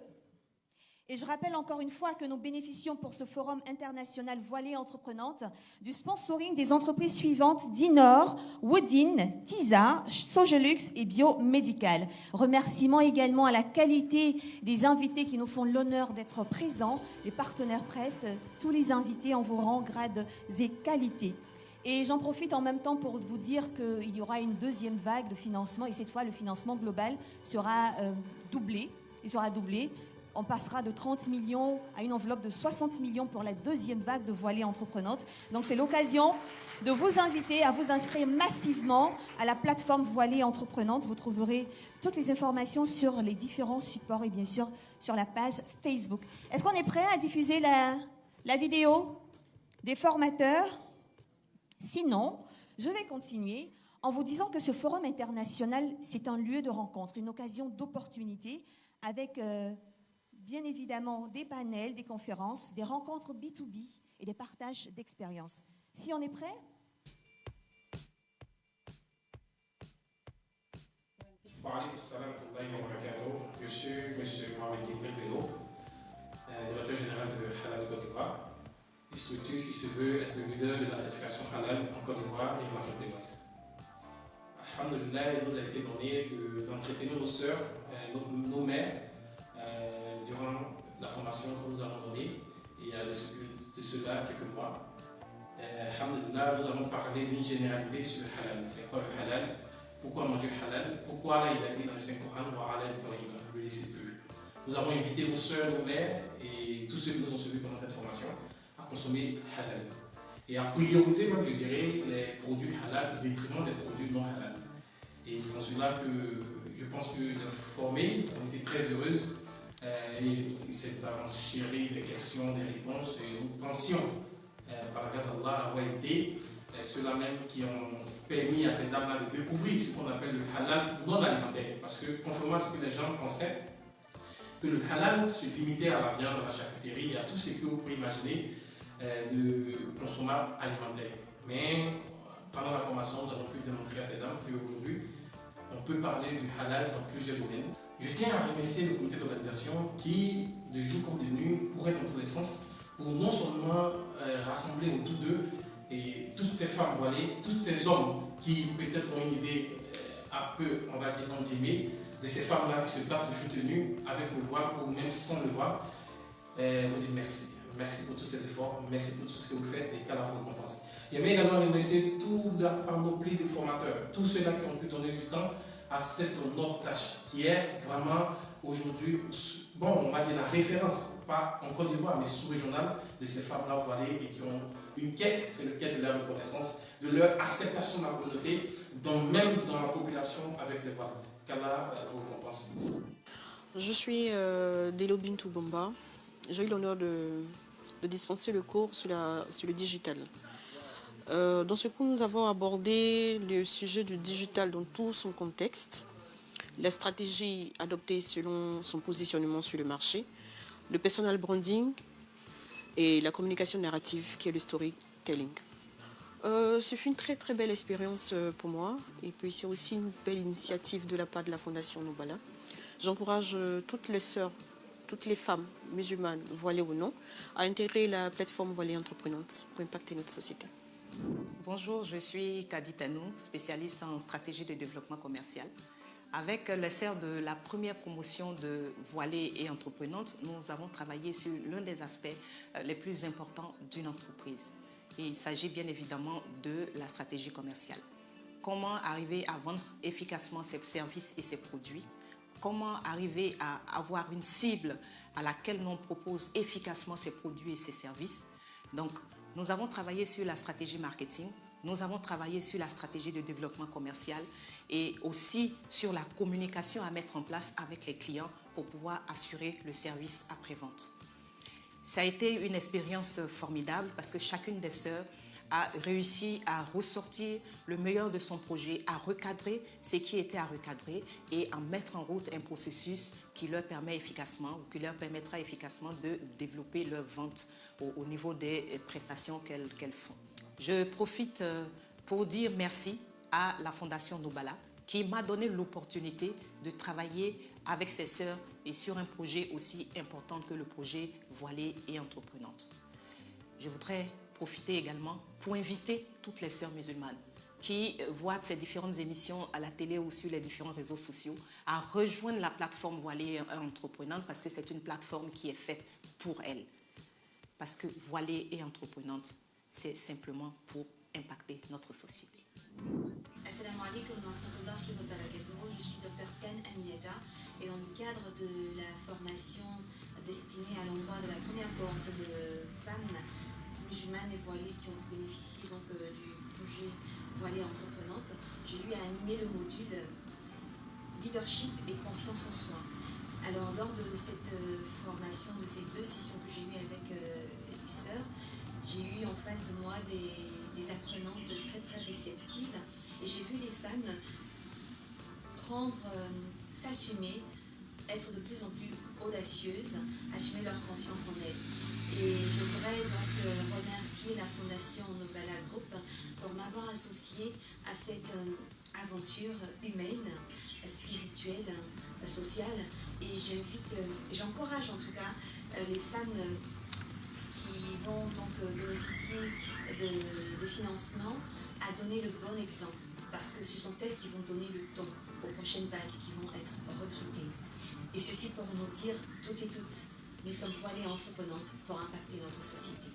Et je rappelle encore une fois que nous bénéficions pour ce forum international Voilée Entreprenante du sponsoring des entreprises suivantes: Dinor, Woodin, Tisa, Sogelux et Biomédical. Remerciements également à la qualité des invités qui nous font l'honneur d'être présents, les partenaires presse, tous les invités en vos rangs, grades et qualités. Et j'en profite en même temps pour vous dire qu'il y aura une deuxième vague de financement et cette fois le financement global sera doublé. Il sera doublé. On passera de 30 millions à une enveloppe de 60 millions pour la deuxième vague de Voilée Entreprenante. Donc c'est l'occasion de vous inviter à vous inscrire massivement à la plateforme Voilée Entreprenante. Vous trouverez toutes les informations sur les différents supports et bien sûr sur la page Facebook. Est-ce qu'on est prêt à diffuser la vidéo des formateurs? Sinon, je vais continuer en vous disant que ce forum international, c'est un lieu de rencontre, une occasion d'opportunité avec bien évidemment des panels, des conférences, des rencontres B2B et des partages d'expériences. Si on est prêt? Je suis M. Mohamed Djibril Bello, directeur général de Halal Côte d'Ivoire, une structure qui se veut être le leader de la certification Halal en Côte d'Ivoire et en Afrique de l'Ouest. Alhamdulillah, il nous a été donné d'entretenir nos sœurs, nos mères, durant la formation que nous avons donnée, il y a de cela quelques mois. Alhamdulillah, nous avons parlé d'une généralité sur le halal. C'est quoi le halal? Pourquoi manger halal? Pourquoi là il a dit dans le Saint-Coran, le laisser plus. Nous avons invité vos sœurs, nos mères et tous ceux qui nous ont suivis pendant cette formation à consommer halal. Et à prioriser, moi je dirais, les produits halal au détriment des produits non halal. Et c'est en cela que je pense que les formés ont été très heureuses. Et c'est chéri les questions, les réponses. Et nous pensions, par la grâce d'Allah, avoir été ceux-là même qui ont permis à ces dames-là de découvrir ce qu'on appelle le halal non alimentaire. Parce que, conformément à ce que les gens pensaient, que le halal se limitait à la viande, à la charcuterie et à tout ce que vous pouvez imaginer de consommable alimentaire. Mais pendant la formation, nous avons pu démontrer à ces dames qu'aujourd'hui, on peut parler du halal dans plusieurs domaines. Je tiens à remercier le comité d'organisation qui, de jour comme de nuit, courait dans tous les sens pour non seulement rassembler autour d'eux et toutes ces femmes voilées, tous ces hommes qui peut-être ont une idée un peu, on va dire, endimée de ces femmes-là qui se battent toujours tenues avec le voile ou même sans le voile. Vous dites merci. Merci pour tous ces efforts, merci pour tout ce que vous faites et qu'Allah vous récompense. J'aimerais également remercier tous la panoplie de formateurs, tous ceux-là qui ont pu donner du temps à cette noble tâche qui est vraiment aujourd'hui, bon, on va dire la référence, pas en Côte d'Ivoire, mais sous-régionale de ces femmes-là voilées et qui ont une quête, c'est le quête de leur reconnaissance, de leur acceptation de la communauté, même dans la population avec les voiles. Qu'Allah vous récompense. Je suis Delo Bintou Bomba. J'ai eu l'honneur de dispenser le cours sur le digital. Dans ce cours, nous avons abordé le sujet du digital dans tout son contexte, les stratégies adoptées selon son positionnement sur le marché, le personal branding et la communication narrative qui est le storytelling. Ce fut une très très belle expérience pour moi et puis c'est aussi une belle initiative de la part de la Fondation Nobala. J'encourage toutes les sœurs, toutes les femmes musulmanes, voilées ou non, à intégrer la plateforme Voilée Entreprenante pour impacter notre société. Bonjour, je suis Kadi Tanou, spécialiste en stratégie de développement commercial. Avec l'essor de la première promotion de Voilée et Entreprenante, nous avons travaillé sur l'un des aspects les plus importants d'une entreprise. Et il s'agit bien évidemment de la stratégie commerciale. Comment arriver à vendre efficacement ses services et ses produits? Comment arriver à avoir une cible à laquelle l'on propose efficacement ses produits et ses services? Donc, nous avons travaillé sur la stratégie marketing, nous avons travaillé sur la stratégie de développement commercial et aussi sur la communication à mettre en place avec les clients pour pouvoir assurer le service après-vente. Ça a été une expérience formidable parce que chacune des sœurs a réussi à ressortir le meilleur de son projet, à recadrer ce qui était à recadrer et à mettre en route un processus qui leur permet efficacement ou qui leur permettra efficacement de développer leur vente au niveau des prestations qu'elles font. Je profite pour dire merci à la Fondation Nobala qui m'a donné l'opportunité de travailler avec ses sœurs et sur un projet aussi important que le projet Voilée et Entreprenante. Je voudrais profiter également pour inviter toutes les sœurs musulmanes qui voient ces différentes émissions à la télé ou sur les différents réseaux sociaux à rejoindre la plateforme Voilée et Entreprenante parce que c'est une plateforme qui est faite pour elles. Parce que Voilée et Entreprenante, c'est simplement pour impacter notre société. Assalamu alaikum wa rahmatullahi wa barakatuh. Je suis Dr Ken Amieta et dans le cadre de la formation destinée à l'endroit de la première cohorte de femmes musulmanes et voilées qui ont bénéficié donc, du projet Voilée Entreprenante, j'ai eu à animer le module Leadership et confiance en soi. Alors lors de cette formation, de ces 2 sessions que j'ai eues avec les sœurs, j'ai eu en face de moi des apprenantes très très réceptives et j'ai vu les femmes s'assumer, être de plus en plus audacieuses, assumer leur confiance en elles. Et je voudrais donc remercier la Fondation Nobala Group pour m'avoir associée à cette aventure humaine, spirituelle, sociale. Et j'encourage en tout cas les femmes qui vont donc bénéficier de financement à donner le bon exemple. Parce que ce sont elles qui vont donner le ton aux prochaines vagues qui vont être recrutées. Et ceci pour nous dire, toutes et toutes, nous sommes voilées entreprenantes pour impacter notre société.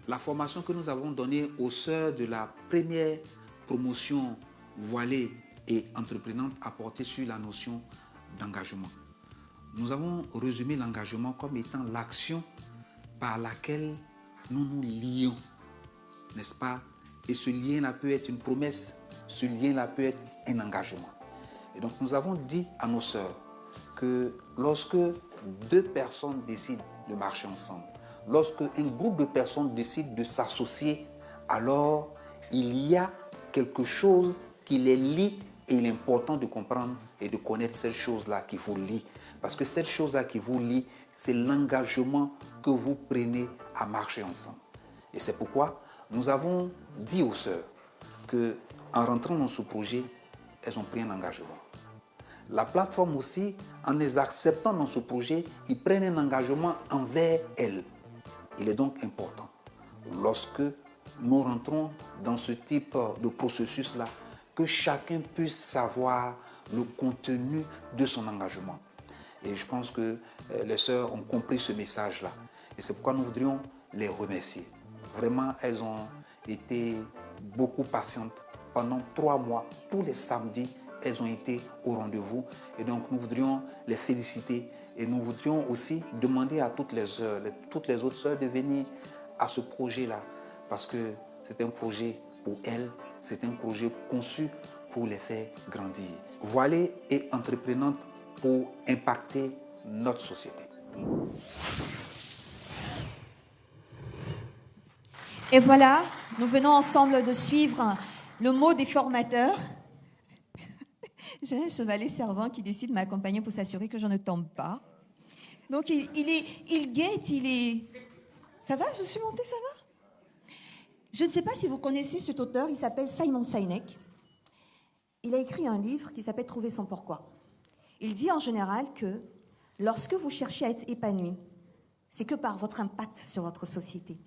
La formation que nous avons donnée aux sœurs de la première promotion Voilée et Entreprenante a porté sur la notion d'engagement. Nous avons résumé l'engagement comme étant l'action par laquelle nous nous lions, n'est-ce pas? Et ce lien-là peut être une promesse, ce lien-là peut être un engagement. Et donc nous avons dit à nos sœurs que lorsque 2 personnes décident de marcher ensemble, lorsque un groupe de personnes décide de s'associer, alors il y a quelque chose qui les lie et il est important de comprendre et de connaître cette chose-là qui vous lie. Parce que cette chose-là qui vous lie, c'est l'engagement que vous prenez à marcher ensemble. Et c'est pourquoi nous avons dit aux sœurs qu'en rentrant dans ce projet, elles ont pris un engagement. La plateforme aussi, en les acceptant dans ce projet, ils prennent un engagement envers elles. Il est donc important, lorsque nous rentrons dans ce type de processus-là, que chacun puisse savoir le contenu de son engagement. Et je pense que les sœurs ont compris ce message-là. Et c'est pourquoi nous voudrions les remercier. Vraiment, elles ont été beaucoup patientes. Pendant 3 mois, tous les samedis, elles ont été au rendez-vous. Et donc, nous voudrions les féliciter. Et nous voudrions aussi demander à toutes les autres sœurs de venir à ce projet-là. Parce que c'est un projet pour elles, c'est un projet conçu pour les faire grandir. Voilée et Entreprenante pour impacter notre société. Et voilà, nous venons ensemble de suivre le mot des formateurs. J'ai un chevalet servant qui décide de m'accompagner pour s'assurer que je ne tombe pas. Donc il guette, il est... Ça va, je suis montée, ça va? Je ne sais pas si vous connaissez cet auteur, il s'appelle Simon Sinek. Il a écrit un livre qui s'appelle « Trouver son pourquoi ». Il dit en général que lorsque vous cherchez à être épanoui, c'est que par votre impact sur votre société.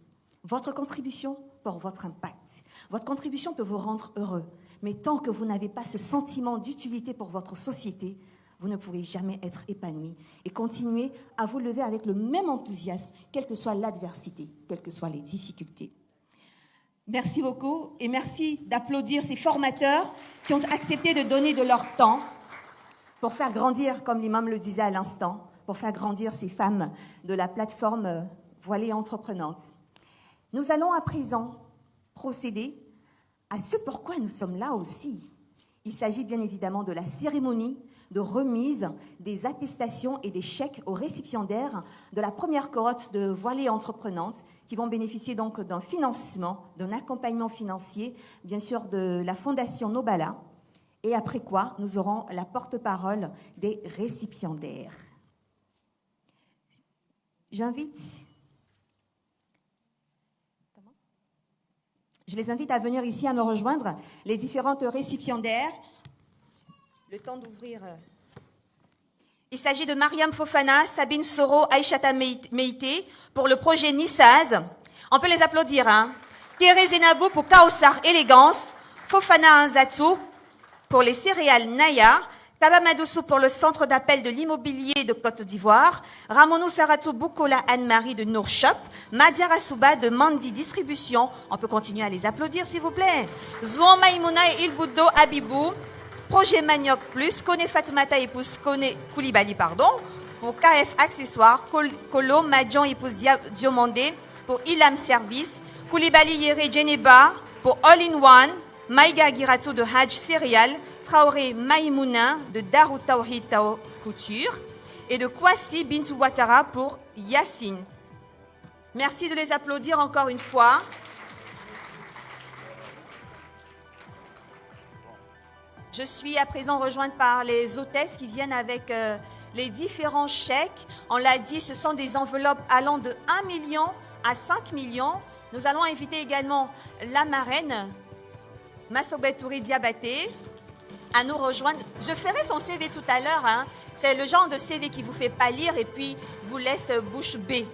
Votre contribution pour votre impact. Votre contribution peut vous rendre heureux, mais tant que vous n'avez pas ce sentiment d'utilité pour votre société, vous ne pourrez jamais être épanoui et continuer à vous lever avec le même enthousiasme, quelle que soit l'adversité, quelles que soient les difficultés. Merci beaucoup et merci d'applaudir ces formateurs qui ont accepté de donner de leur temps pour faire grandir, comme l'imam le disait à l'instant, pour faire grandir ces femmes de la plateforme Voilée Entreprenante. Nous allons à présent procéder à ce pourquoi nous sommes là aussi. Il s'agit bien évidemment de la cérémonie de remise des attestations et des chèques aux récipiendaires de la première cohorte de Voilée Entreprenante qui vont bénéficier donc d'un financement, d'un accompagnement financier, bien sûr de la Fondation Nobala. Et après quoi, nous aurons la porte-parole des récipiendaires. Je les invite à venir ici à me rejoindre, les différentes récipiendaires. Le temps d'ouvrir. Il s'agit de Mariam Fofana, Sabine Soro, Aïchata Meïté pour le projet Nissaz. On peut les applaudir. Thérèse Nabou pour Kaosar Élégance, Fofana Anzatou pour les céréales Naya, Kaba Madoussou pour le centre d'appel de l'immobilier de Côte d'Ivoire, Ramonou Saratou Boukola Anne-Marie de Nourshop, Madia Rassouba de Mandi Distribution. On peut continuer à les applaudir s'il vous plaît. Zouan Maïmouna et Ilboudo Abibou. Projet Manioc Plus, Kone Fatoumata épouse Kone Koulibaly, pour KF Accessoires, Kolo Madjon épouse Diomandé, pour Ilam Service, Koulibaly Yere Djeneba, pour All in One, Maïga Girato de Hajj Céréales, Traoré Maïmouna de Darou Tawhid Couture, et de Kwasi Bintou Ouattara pour Yassine. Merci de les applaudir encore une fois. Je suis à présent rejointe par les hôtesses qui viennent avec les différents chèques. On l'a dit, ce sont des enveloppes allant de 1 million à 5 millions. Nous allons inviter également la marraine, Massobet Touré Diabaté, à nous rejoindre. Je ferai son CV tout à l'heure. C'est le genre de CV qui vous fait pâlir et puis vous laisse bouche bée.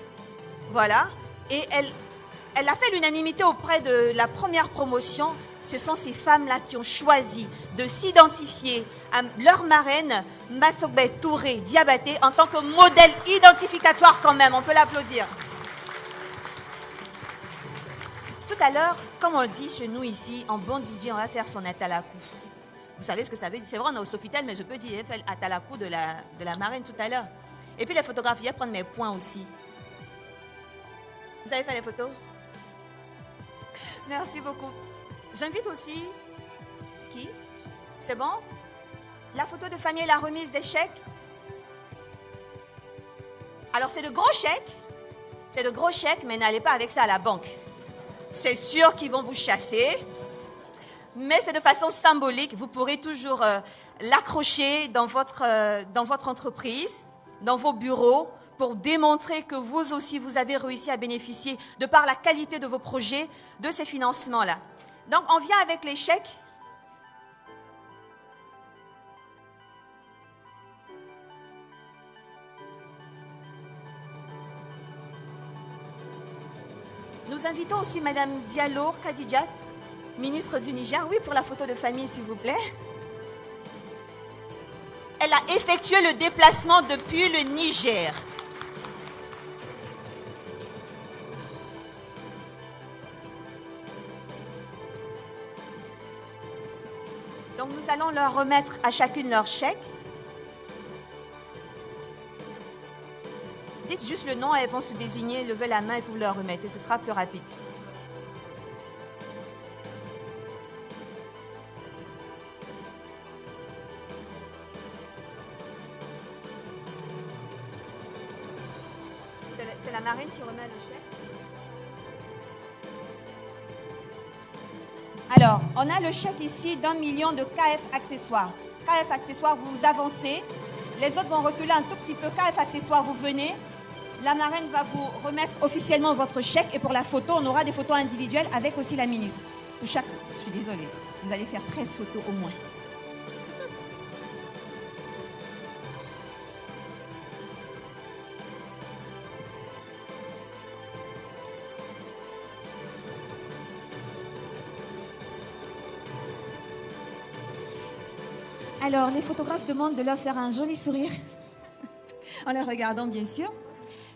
Voilà. Et elle a fait l'unanimité auprès de la première promotion. Ce sont ces femmes-là qui ont choisi de s'identifier à leur marraine, Massobet Touré Diabaté, en tant que modèle identificatoire quand même. On peut l'applaudir. Tout à l'heure, comme on le dit chez nous ici, en bon DJ, on va faire son atalakou. Vous savez ce que ça veut dire? C'est vrai, on est au Sofitel, mais je peux dire, faire atalakou de la marraine tout à l'heure. Et puis les photographes, je vais prendre mes points aussi. Vous avez fait les photos? Merci beaucoup. J'invite aussi, qui? C'est bon? La photo de famille et la remise des chèques. Alors, c'est de gros chèques. C'est de gros chèques, mais n'allez pas avec ça à la banque. C'est sûr qu'ils vont vous chasser. Mais c'est de façon symbolique. Vous pourrez toujours l'accrocher dans votre entreprise, dans vos bureaux, pour démontrer que vous aussi, vous avez réussi à bénéficier, de par la qualité de vos projets, de ces financements-là. Donc, on vient avec les chèques. Nous invitons aussi Madame Diallo Khadijat, ministre du Niger. Oui, pour la photo de famille, s'il vous plaît. Elle a effectué le déplacement depuis le Niger. Donc nous allons leur remettre à chacune leur chèque. Dites juste le nom, elles vont se désigner, levez la main et vous leur remettez, ce sera plus rapide. C'est la marraine qui remet le chèque. Alors, on a le chèque ici d'1 million de KF Accessoires. KF Accessoires, vous avancez. Les autres vont reculer un tout petit peu. KF Accessoires, vous venez. la marraine va vous remettre officiellement votre chèque et pour la photo, on aura des photos individuelles avec aussi la ministre. Pour chaque... Je suis désolée, vous allez faire 13 photos au moins. Alors, les photographes demandent de leur faire un joli sourire en les regardant, bien sûr.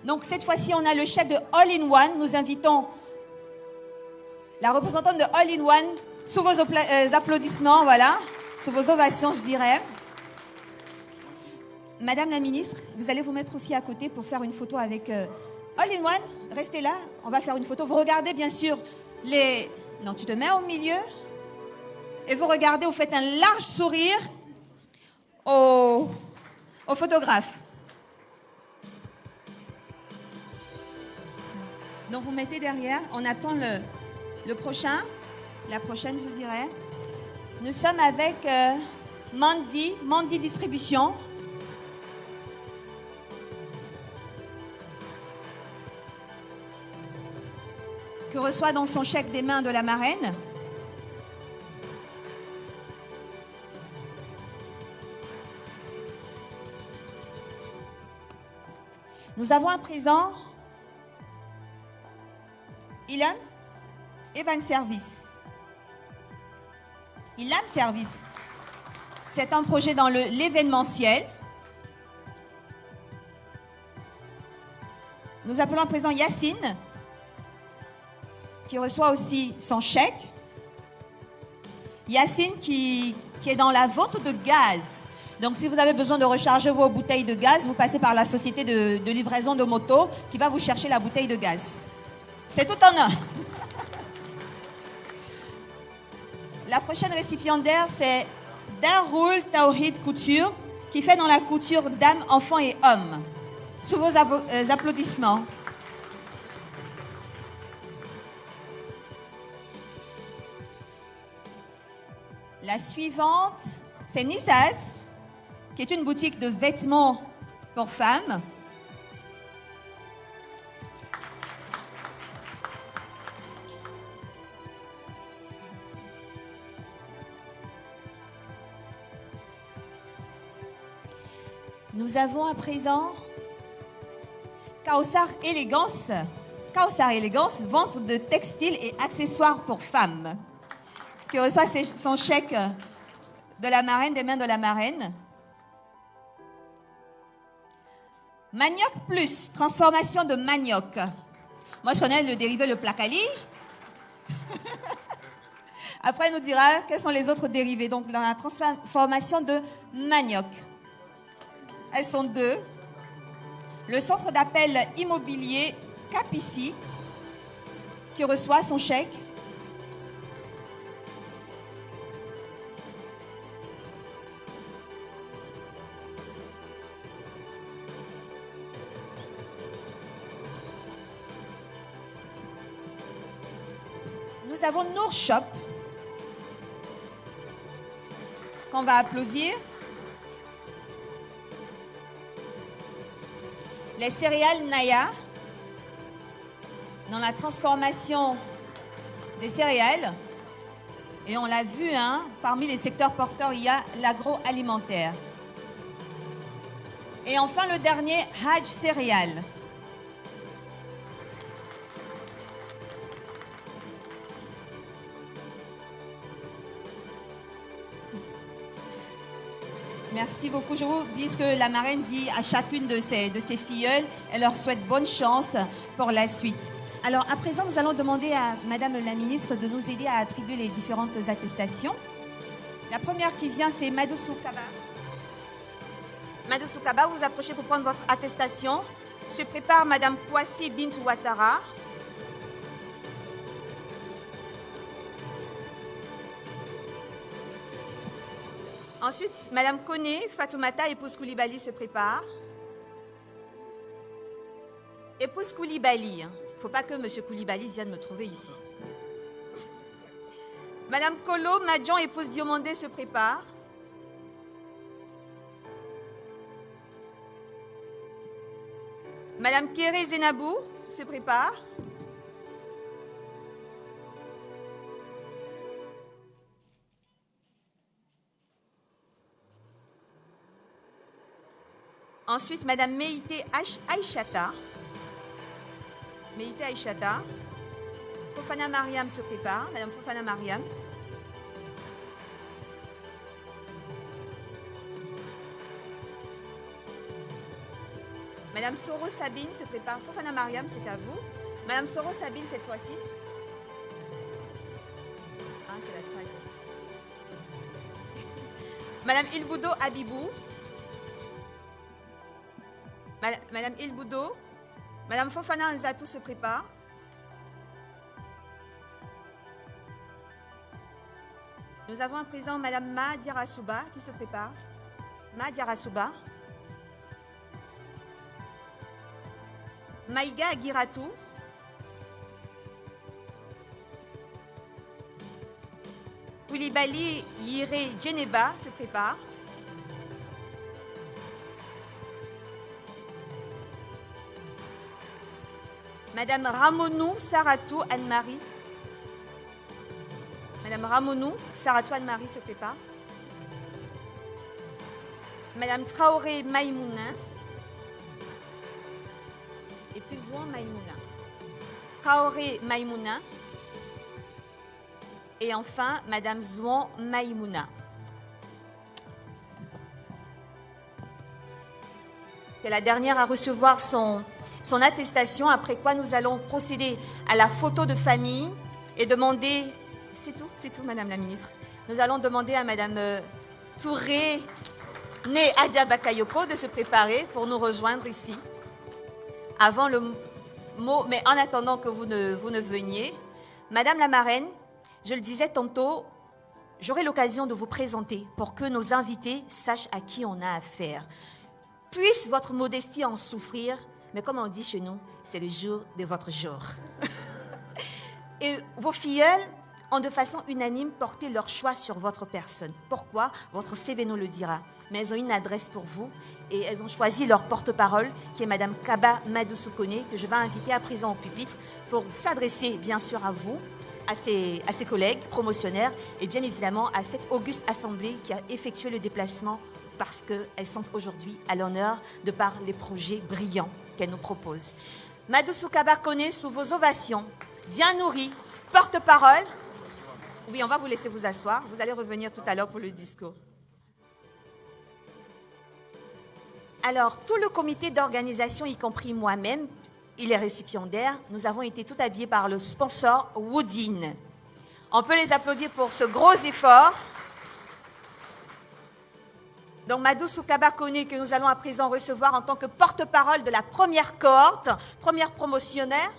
Donc, cette fois-ci, on a le chef de All-in-One. Nous invitons la représentante de All-in-One sous vos applaudissements, voilà, sous vos ovations, je dirais. Madame la ministre, vous allez vous mettre aussi à côté pour faire une photo avec All-in-One. Restez là, on va faire une photo. Vous regardez, bien sûr, les... Non, tu te mets au milieu. Et vous regardez, vous faites un large sourire au photographe. Donc vous mettez derrière, on attend le prochain, la prochaine je dirais. Nous sommes avec Mandy Distribution. Qui reçoit donc son chèque des mains de la marraine. Nous avons à présent Ilam Evan Service. Ilam Service, c'est un projet dans l'événementiel. Nous appelons à présent Yacine, qui reçoit aussi son chèque. Yacine qui est dans la vente de gaz. Donc, si vous avez besoin de recharger vos bouteilles de gaz, vous passez par la société de livraison de moto qui va vous chercher la bouteille de gaz. C'est tout en un. La prochaine récipiendaire, c'est Darul Tawhid Couture, qui fait dans la couture dames, enfants et hommes. Sous vos applaudissements. La suivante, c'est Nissas, qui est une boutique de vêtements pour femmes. Nous avons à présent Kaosar Élégance. Kaosar Élégance, vente de textiles et accessoires pour femmes, qui reçoit son chèque de la marraine, des mains de la marraine. Manioc Plus, transformation de manioc. Moi, je connais le dérivé, le placali. Après, elle nous dira quels sont les autres dérivés. Donc, dans la transformation de manioc. Elles sont deux. Le centre d'appel immobilier Capici, qui reçoit son chèque. Nous avons Nour Shop, qu'on va applaudir. Les céréales Naya, dans la transformation des céréales. Et on l'a vu, hein, parmi les secteurs porteurs, il y a l'agroalimentaire. Et enfin, le dernier, Hajj Céréales. Merci beaucoup. Je vous dis ce que la marraine dit à chacune de ses filleules. Elle leur souhaite bonne chance pour la suite. Alors, à présent, nous allons demander à Madame la ministre de nous aider à attribuer les différentes attestations. La première qui vient, c'est Madou Soukaba. Madou Soukaba, vous approchez pour prendre votre attestation. Se prépare Madame Kouassi Bint Ouattara. Ensuite, Madame Koné, Fatoumata, épouse Koulibaly, se prépare. Épouse Koulibaly. Il ne faut pas que M. Koulibaly vienne me trouver ici. Madame Kolo, Madjon, épouse Diomandé, se prépare. Madame Kéré Zenabou se prépare. Ensuite, Madame Meïté Aïchata. Meïté Aïchata. Fofana Mariam se prépare. Madame Fofana Mariam. Madame Soro Sabine se prépare. Fofana Mariam, c'est à vous. Madame Soro Sabine, cette fois-ci. Ah, c'est la troisième. Madame Ilboudo Abibou. Madame Ilboudo. Madame Fofana Nzatou se prépare. Nous avons à présent Madame Ma Diarasouba qui se prépare. Ma Diarasouba. Maïga Agiratou. Koulibaly Yiré Djeneba se prépare. Madame Ramonou Saratou Anne-Marie. Madame Ramonou Saratou Anne-Marie se prépare. Madame Traoré Maïmouna. Et puis Zouan Maïmouna. Traoré Maïmouna. Et enfin, Madame Zouan Maïmouna. C'est la dernière à recevoir son attestation, après quoi nous allons procéder à la photo de famille et demander... C'est tout, Madame la Ministre. Nous allons demander à Madame Touré, née Adja Bakayoko, de se préparer pour nous rejoindre ici. Avant le mot, mais en attendant que vous ne veniez, Madame la marraine, je le disais tantôt, j'aurai l'occasion de vous présenter pour que nos invités sachent à qui on a affaire. Puisse votre modestie en souffrir, mais comme on dit chez nous, c'est le jour de votre jour. Et vos filleuls ont de façon unanime porté leur choix sur votre personne. Pourquoi? Votre CV nous le dira. Mais elles ont une adresse pour vous et elles ont choisi leur porte-parole, qui est Madame Kaba Madoussoukone, que je vais inviter à présent au pupitre pour s'adresser bien sûr à vous, à ses collègues promotionnaires et bien évidemment à cette auguste assemblée qui a effectué le déplacement parce qu'elles sont aujourd'hui à l'honneur de par les projets brillants qu'elles nous proposent. Madoussou Kaba Kone, sous vos ovations, bien nourris, porte-parole. Oui, on va vous laisser vous asseoir. Vous allez revenir tout à l'heure pour le discours. Alors, tout le comité d'organisation, y compris moi-même, et les récipiendaires, nous avons été tout habillés par le sponsor Woodin. On peut les applaudir pour ce gros effort. Donc, Madoussou Kaba Kone, que nous allons à présent recevoir en tant que porte-parole de la première cohorte, première promotionnaire.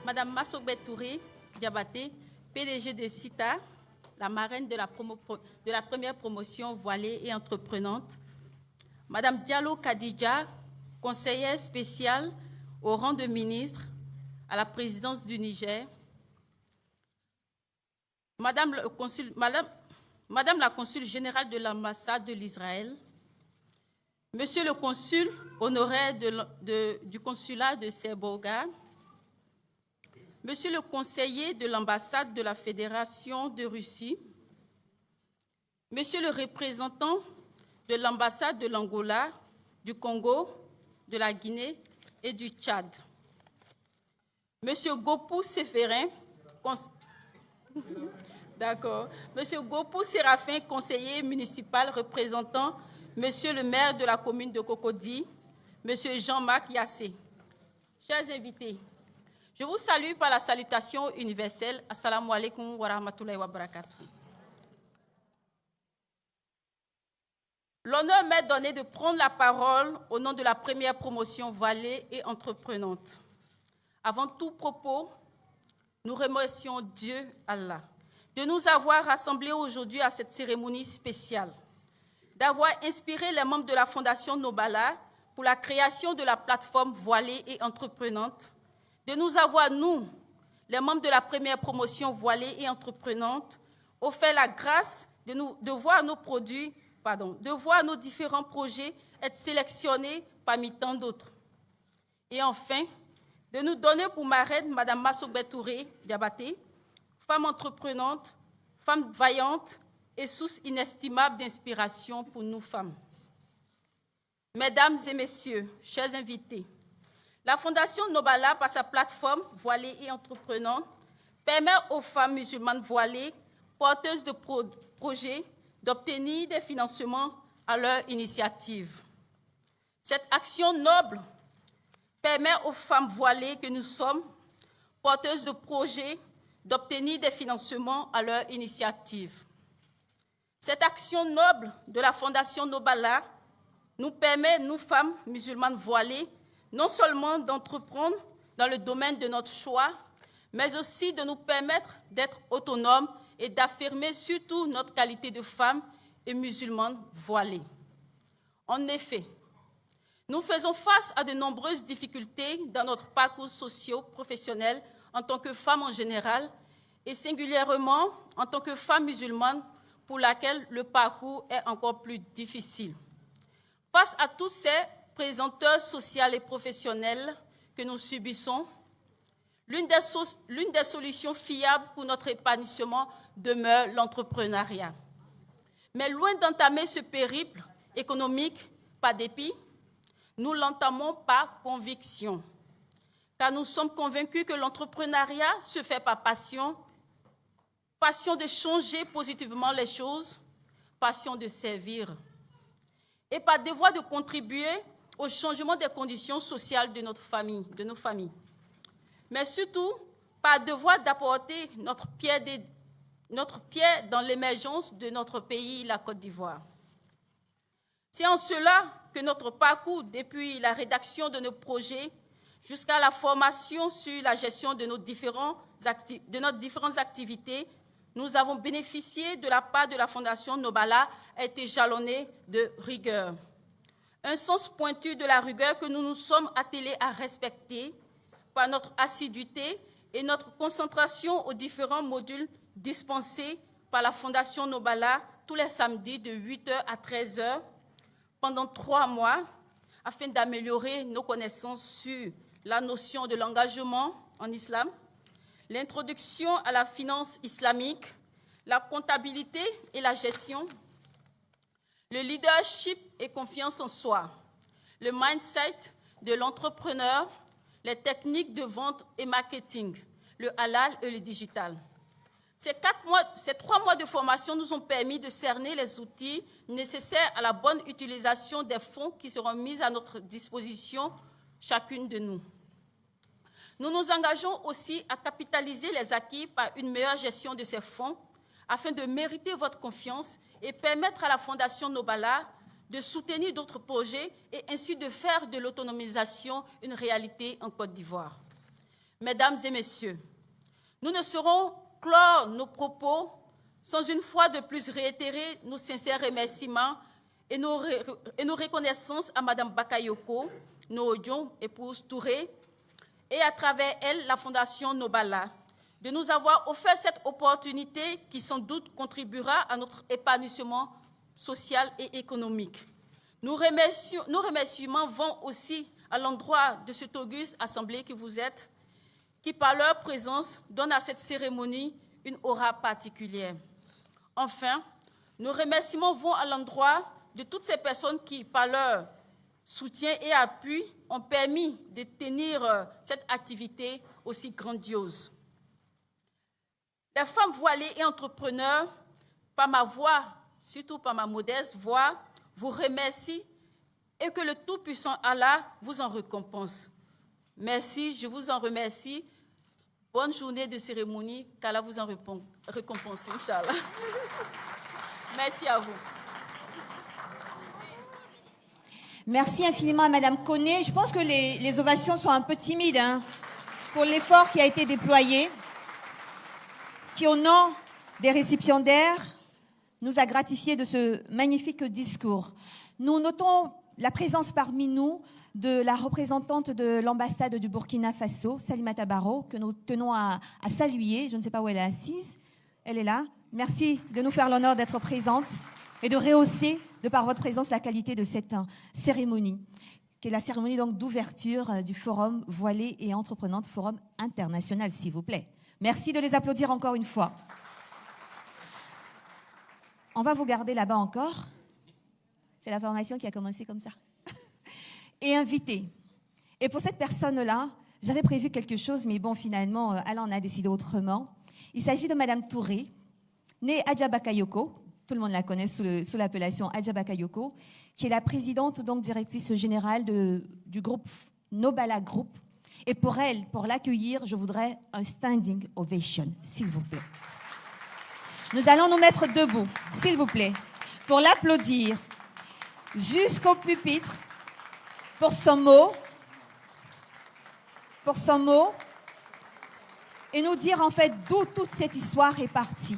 Madame Massogbet Touré Diabaté, PDG de CITA, la marraine de la première promotion voilée et entreprenante. Madame Diallo Kadidja, conseillère spéciale au rang de ministre à la présidence du Niger. Madame la consul générale de l'ambassade de l'Israël. Monsieur le consul honoraire du consulat de Serboga. Monsieur le conseiller de l'ambassade de la Fédération de Russie, Monsieur le représentant de l'ambassade de l'Angola, du Congo, de la Guinée et du Tchad, Monsieur Gopou Séférin, Monsieur Gopou Séraphin, conseiller municipal représentant Monsieur le maire de la commune de Cocody, Monsieur Jean-Marc Yassé. Chers invités, je vous salue par la salutation universelle. Assalamu alaikum wa rahmatullahi wa barakatuh. L'honneur m'est donné de prendre la parole au nom de la première promotion voilée et entreprenante. Avant tout propos, nous remercions Dieu, Allah, de nous avoir rassemblés aujourd'hui à cette cérémonie spéciale, d'avoir inspiré les membres de la Fondation Nobala pour la création de la plateforme Voilée et Entreprenante, de nous avoir, nous, les membres de la première promotion Voilée et Entreprenante, offert la grâce de voir nos différents projets être sélectionnés parmi tant d'autres. Et enfin, de nous donner pour marraine Mme Massogbet Touré Diabaté, femme entreprenante, femme vaillante et source inestimable d'inspiration pour nous femmes. Mesdames et messieurs, chers invités, la Fondation Nobala, par sa plateforme Voilée et Entreprenante, permet aux femmes musulmanes voilées, porteuses de projets, d'obtenir des financements à leur initiative. Cette action noble permet aux femmes voilées que nous sommes, porteuses de projets, d'obtenir des financements à leur initiative. Cette action noble de la Fondation Nobala nous permet, nous femmes musulmanes voilées, non seulement d'entreprendre dans le domaine de notre choix, mais aussi de nous permettre d'être autonomes et d'affirmer surtout notre qualité de femme et musulmane voilée. En effet, nous faisons face à de nombreuses difficultés dans notre parcours socio-professionnel en tant que femme en général et singulièrement en tant que femme musulmane pour laquelle le parcours est encore plus difficile. Face à tous ces présenteurs sociaux et professionnels que nous subissons, l'une des solutions fiables pour notre épanouissement demeure l'entrepreneuriat. Mais loin d'entamer ce périple économique par dépit, nous l'entamons par conviction, car nous sommes convaincus que l'entrepreneuriat se fait par passion, passion de changer positivement les choses, passion de servir, et par devoir de contribuer au changement des conditions sociales de notre famille, de nos familles, mais surtout par devoir d'apporter notre pierre dans l'émergence de notre pays, la Côte d'Ivoire. C'est en cela que notre parcours, depuis la rédaction de nos projets jusqu'à la formation sur la gestion de nos différentes activités, nous avons bénéficié de la part de la Fondation Nobala, a été jalonné de rigueur. Un sens pointu de la rigueur que nous nous sommes attelés à respecter par notre assiduité et notre concentration aux différents modules dispensés par la Fondation Nobala tous les samedis de 8h à 13h pendant 3 mois afin d'améliorer nos connaissances sur la notion de l'engagement en islam, l'introduction à la finance islamique, la comptabilité et la gestion, le leadership et confiance en soi, le mindset de l'entrepreneur, les techniques de vente et marketing, le halal et le digital. Ces 3 mois de formation nous ont permis de cerner les outils nécessaires à la bonne utilisation des fonds qui seront mis à notre disposition, chacune de nous. Nous nous engageons aussi à capitaliser les acquis par une meilleure gestion de ces fonds afin de mériter votre confiance et permettre à la Fondation Nobala de soutenir d'autres projets et ainsi de faire de l'autonomisation une réalité en Côte d'Ivoire. Mesdames et messieurs, nous ne saurons clore nos propos sans une fois de plus réitérer nos sincères remerciements et nos reconnaissances à Mme Bakayoko, Noodjon, épouse Touré, et à travers elle, la Fondation Nobala, de nous avoir offert cette opportunité qui sans doute contribuera à notre épanouissement social et économique. Nos remerciements vont aussi à l'endroit de cette auguste assemblée que vous êtes, qui par leur présence donnent à cette cérémonie une aura particulière. Enfin, nos remerciements vont à l'endroit de toutes ces personnes qui, par leur soutien et appui, ont permis de tenir cette activité aussi grandiose. Les femmes voilées et entrepreneurs, par ma voix, surtout par ma modeste voix, vous remercie et que le Tout-Puissant Allah vous en récompense. Merci, je vous en remercie. Bonne journée de cérémonie, qu'Allah vous en récompense, Inch'Allah. Merci à vous. Merci infiniment à Madame Koné. Je pense que les ovations sont un peu timides pour l'effort qui a été déployé, qui au nom des récipiendaires nous a gratifiés de ce magnifique discours. Nous notons la présence parmi nous de la représentante de l'ambassade du Burkina Faso, Salimata Baro, que nous tenons à saluer. Je ne sais pas où elle est assise. Elle est là. Merci de nous faire l'honneur d'être présente et de rehausser, de par votre présence, la qualité de cette cérémonie, qui est la cérémonie donc d'ouverture du Forum Voilée et Entreprenante, Forum international, s'il vous plaît. Merci de les applaudir encore une fois. On va vous garder là-bas encore. C'est la formation qui a commencé comme ça. Et invité. Et pour cette personne-là, j'avais prévu quelque chose, mais bon, finalement, Alain en a décidé autrement. Il s'agit de Madame Touré, née Adja Bakayoko. Tout le monde la connaît sous l'appellation Adja Bakayoko, qui est la présidente, donc directrice générale du groupe Nobala Group. Et pour elle, pour l'accueillir, je voudrais un standing ovation, s'il vous plaît. Nous allons nous mettre debout, s'il vous plaît, pour l'applaudir jusqu'au pupitre pour son mot, et nous dire en fait d'où toute cette histoire est partie.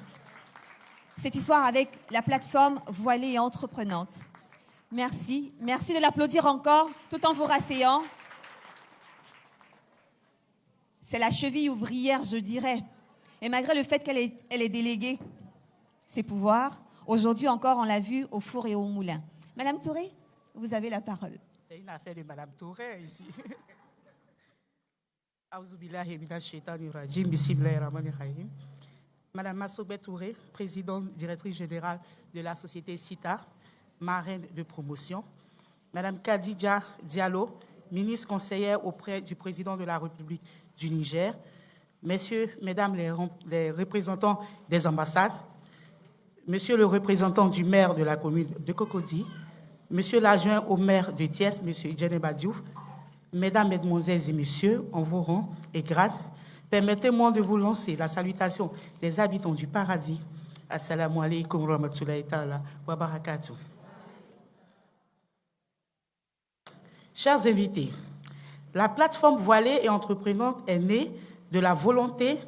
Cette histoire avec la plateforme Voilée et Entreprenante. Merci. Merci de l'applaudir encore tout en vous rasseyant. C'est la cheville ouvrière, je dirais. Et malgré le fait qu'elle ait délégué ses pouvoirs, aujourd'hui encore, on l'a vu au four et au moulin. Madame Touré, vous avez la parole. C'est une affaire de Madame Touré ici. Madame Massogbet Touré, présidente, directrice générale de la société CITA, marraine de promotion. Madame Khadija Diallo, ministre conseillère auprès du président de la République du Niger. Messieurs, mesdames les représentants des ambassades, monsieur le représentant du maire de la commune de Cocody, monsieur l'adjoint au maire de Thiès, monsieur Djeneba Diouf, mesdames, mesdemoiselles et messieurs, en vos rangs et grades, permettez-moi de vous lancer la salutation des habitants du paradis. Assalamu alaikum wa rahmatullahi ta'ala wa barakatuh. Chers invités, la plateforme Voilée et Entreprenante est née de la volonté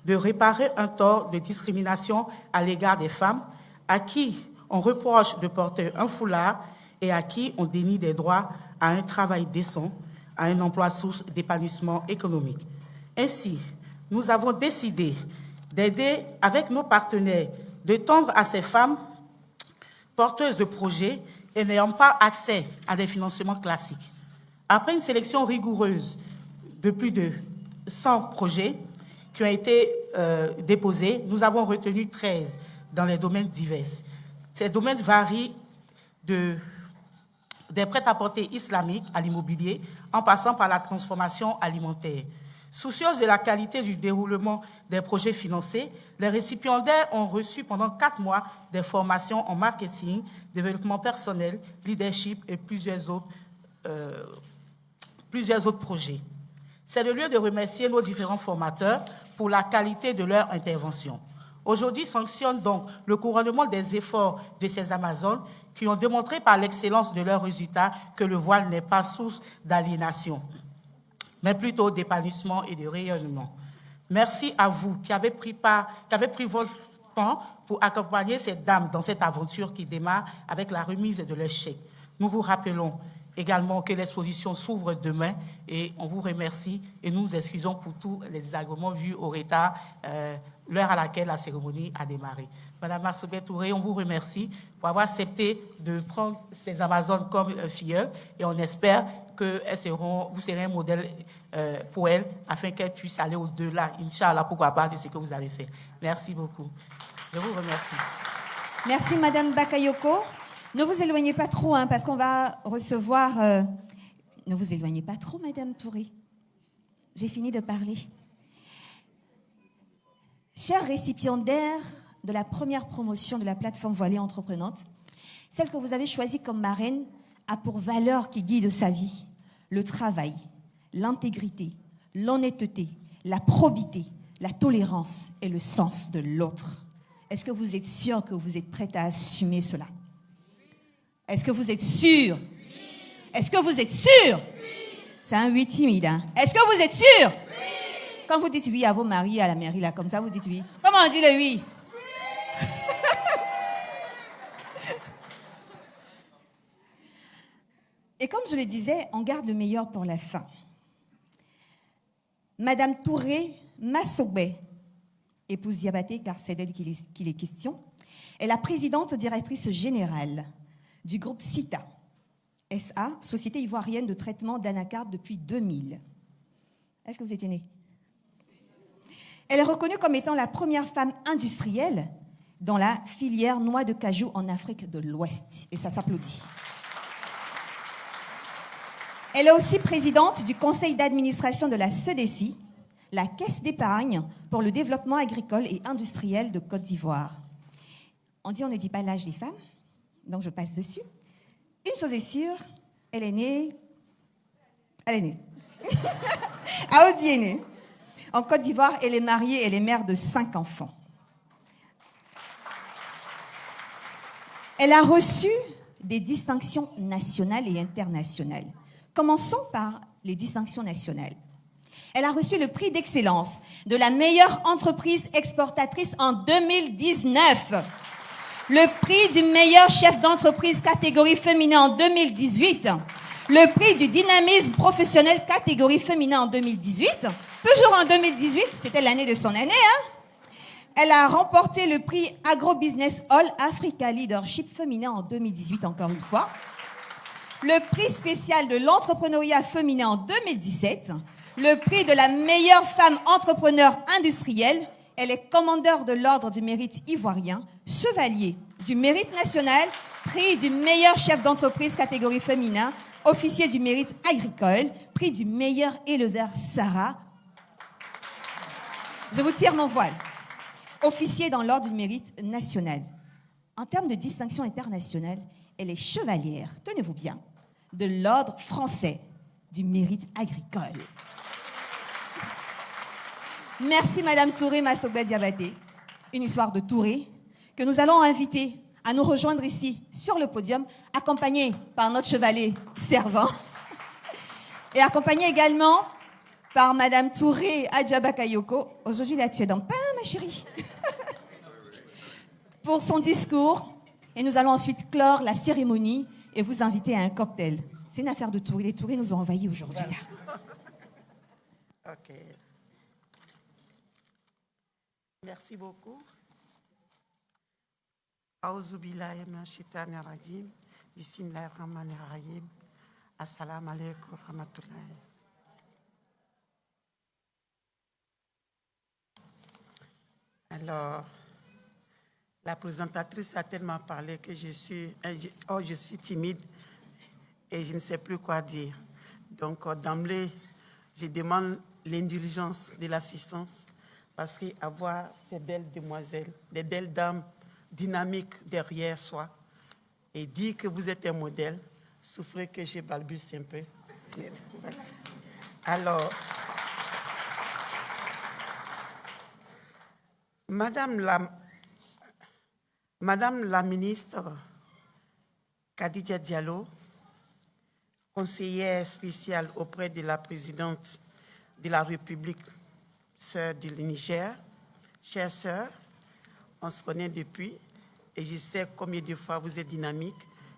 de réparer un tort de discrimination à l'égard des femmes à qui on reproche de porter un foulard et à qui on dénie des droits à un travail décent, à un emploi source d'épanouissement économique. Ainsi, nous avons décidé d'aider avec nos partenaires de tendre à ces femmes porteuses de projets et n'ayant pas accès à des financements classiques. Après une sélection rigoureuse de plus de 100 projets qui ont été déposés, nous avons retenu 13 dans les domaines divers. Ces domaines varient des prêt-à-porter islamiques à l'immobilier, en passant par la transformation alimentaire. Soucieuse de la qualité du déroulement des projets financés, les récipiendaires ont reçu pendant 4 mois des formations en marketing, développement personnel, leadership et plusieurs autres projets. C'est le lieu de remercier nos différents formateurs pour la qualité de leur intervention. Aujourd'hui sanctionne donc le couronnement des efforts de ces Amazones qui ont démontré par l'excellence de leurs résultats que le voile n'est pas source d'aliénation, mais plutôt d'épanouissement et de rayonnement. Merci à vous qui avez pris votre temps pour accompagner ces dames dans cette aventure qui démarre avec la remise de leur chèque. Nous vous rappelons également que l'exposition s'ouvre demain et on vous remercie et nous nous excusons pour tous les désagréments vus au retard, l'heure à laquelle la cérémonie a démarré. Madame Massogbet Touré, on vous remercie pour avoir accepté de prendre ces Amazones comme filleules et on espère que vous serez un modèle pour elles afin qu'elles puissent aller au-delà, Inch'Allah, pourquoi pas, de ce que vous avez fait. Merci beaucoup. Je vous remercie. Merci Madame Bakayoko. Ne vous éloignez pas trop, hein, parce qu'on va recevoir... Ne vous éloignez pas trop, Madame Touré. J'ai fini de parler. Chers récipiendaires de la première promotion de la plateforme Voilée Entreprenante, celle que vous avez choisie comme marraine a pour valeur qui guide sa vie le travail, l'intégrité, l'honnêteté, la probité, la tolérance et le sens de l'autre. Est-ce que vous êtes sûr que vous êtes prête à assumer cela? Est-ce que vous êtes sûr? Est-ce que vous êtes sûr? C'est un oui timide. Hein? Est-ce que vous êtes sûr? Quand vous dites oui à vos maris à la mairie, là, comme ça, vous dites oui. Comment on dit le oui? Et comme je le disais, on garde le meilleur pour la fin. Madame Touré Massobé, épouse Diabaté, car c'est d'elle qu'il est question, est la présidente directrice générale du groupe CITA, SA, Société ivoirienne de traitement d'anacarde depuis 2000. Est-ce que vous étiez née? Elle est reconnue comme étant la première femme industrielle dans la filière noix de cajou en Afrique de l'Ouest. Et ça s'applaudit. Elle est aussi présidente du conseil d'administration de la CEDECI, la Caisse d'épargne pour le développement agricole et industriel de Côte d'Ivoire. On dit on ne dit pas l'âge des femmes, donc je passe dessus. Une chose est sûre, elle est née. Aoudi est née. En Côte d'Ivoire, elle est mariée, elle est mère de 5 enfants. Elle a reçu des distinctions nationales et internationales. Commençons par les distinctions nationales. Elle a reçu le prix d'excellence de la meilleure entreprise exportatrice en 2019. Le prix du meilleur chef d'entreprise catégorie féminin en 2018. Le prix du dynamisme professionnel catégorie féminin en 2018. Toujours en 2018, c'était l'année de son année. Elle a remporté le prix Agro-Business All Africa Leadership féminin en 2018, encore une fois. Le prix spécial de l'entrepreneuriat féminin en 2017. Le prix de la meilleure femme entrepreneur industrielle. Elle est commandeur de l'Ordre du Mérite ivoirien, chevalier du Mérite national, prix du meilleur chef d'entreprise catégorie féminin, officier du Mérite agricole, prix du meilleur éleveur Sarah. Je vous tire mon voile. Officier dans l'Ordre du Mérite national. En termes de distinction internationale, elle est chevalière, tenez-vous bien, de l'Ordre français du Mérite agricole. Merci Madame Touré Massobé Diabaté, une histoire de Touré que nous allons inviter à nous rejoindre ici sur le podium, accompagnée par notre chevalier servant et accompagnée également par Madame Touré Adjabakayoko. Aujourd'hui, là, tu es dans pain, ma chérie, pour son discours. Et nous allons ensuite clore la cérémonie et vous inviter à un cocktail. C'est une affaire de Touré. Les Tourés nous ont envahis aujourd'hui. Ok. Merci beaucoup. Aouzubillahi minash shaitanir rajim. Bismillahir rahmanir rahim. Assalamu alaikum wa rahmatullahi. Alors, la présentatrice a tellement parlé que je suis timide et je ne sais plus quoi dire. Donc, d'emblée, je demande l'indulgence de l'assistance parce qu'avoir ces belles demoiselles, des belles dames dynamiques derrière soi et dire que vous êtes un modèle, souffrez que je balbutie un peu. Voilà. Alors, Madame la ministre Kadidja Diallo, conseillère spéciale auprès de la présidente de la République, sœur du Niger, chère sœur, on se connaît depuis et je sais combien de fois vous êtes dynamique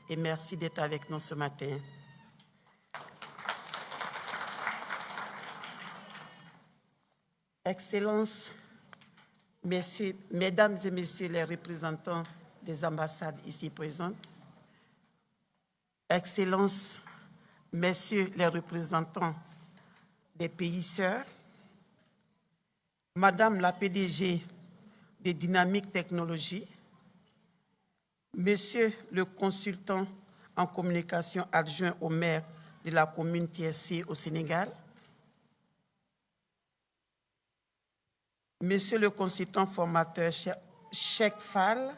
et merci d'être avec nous ce matin. Excellences, Mesdames et Messieurs les représentants des ambassades ici présentes, Excellences, Messieurs les représentants des pays sœurs, Madame la PDG de Dynamique Technologies, Monsieur le consultant en communication adjoint au maire de la commune TSC au Sénégal, Monsieur le consultant formateur Cheikh Fall,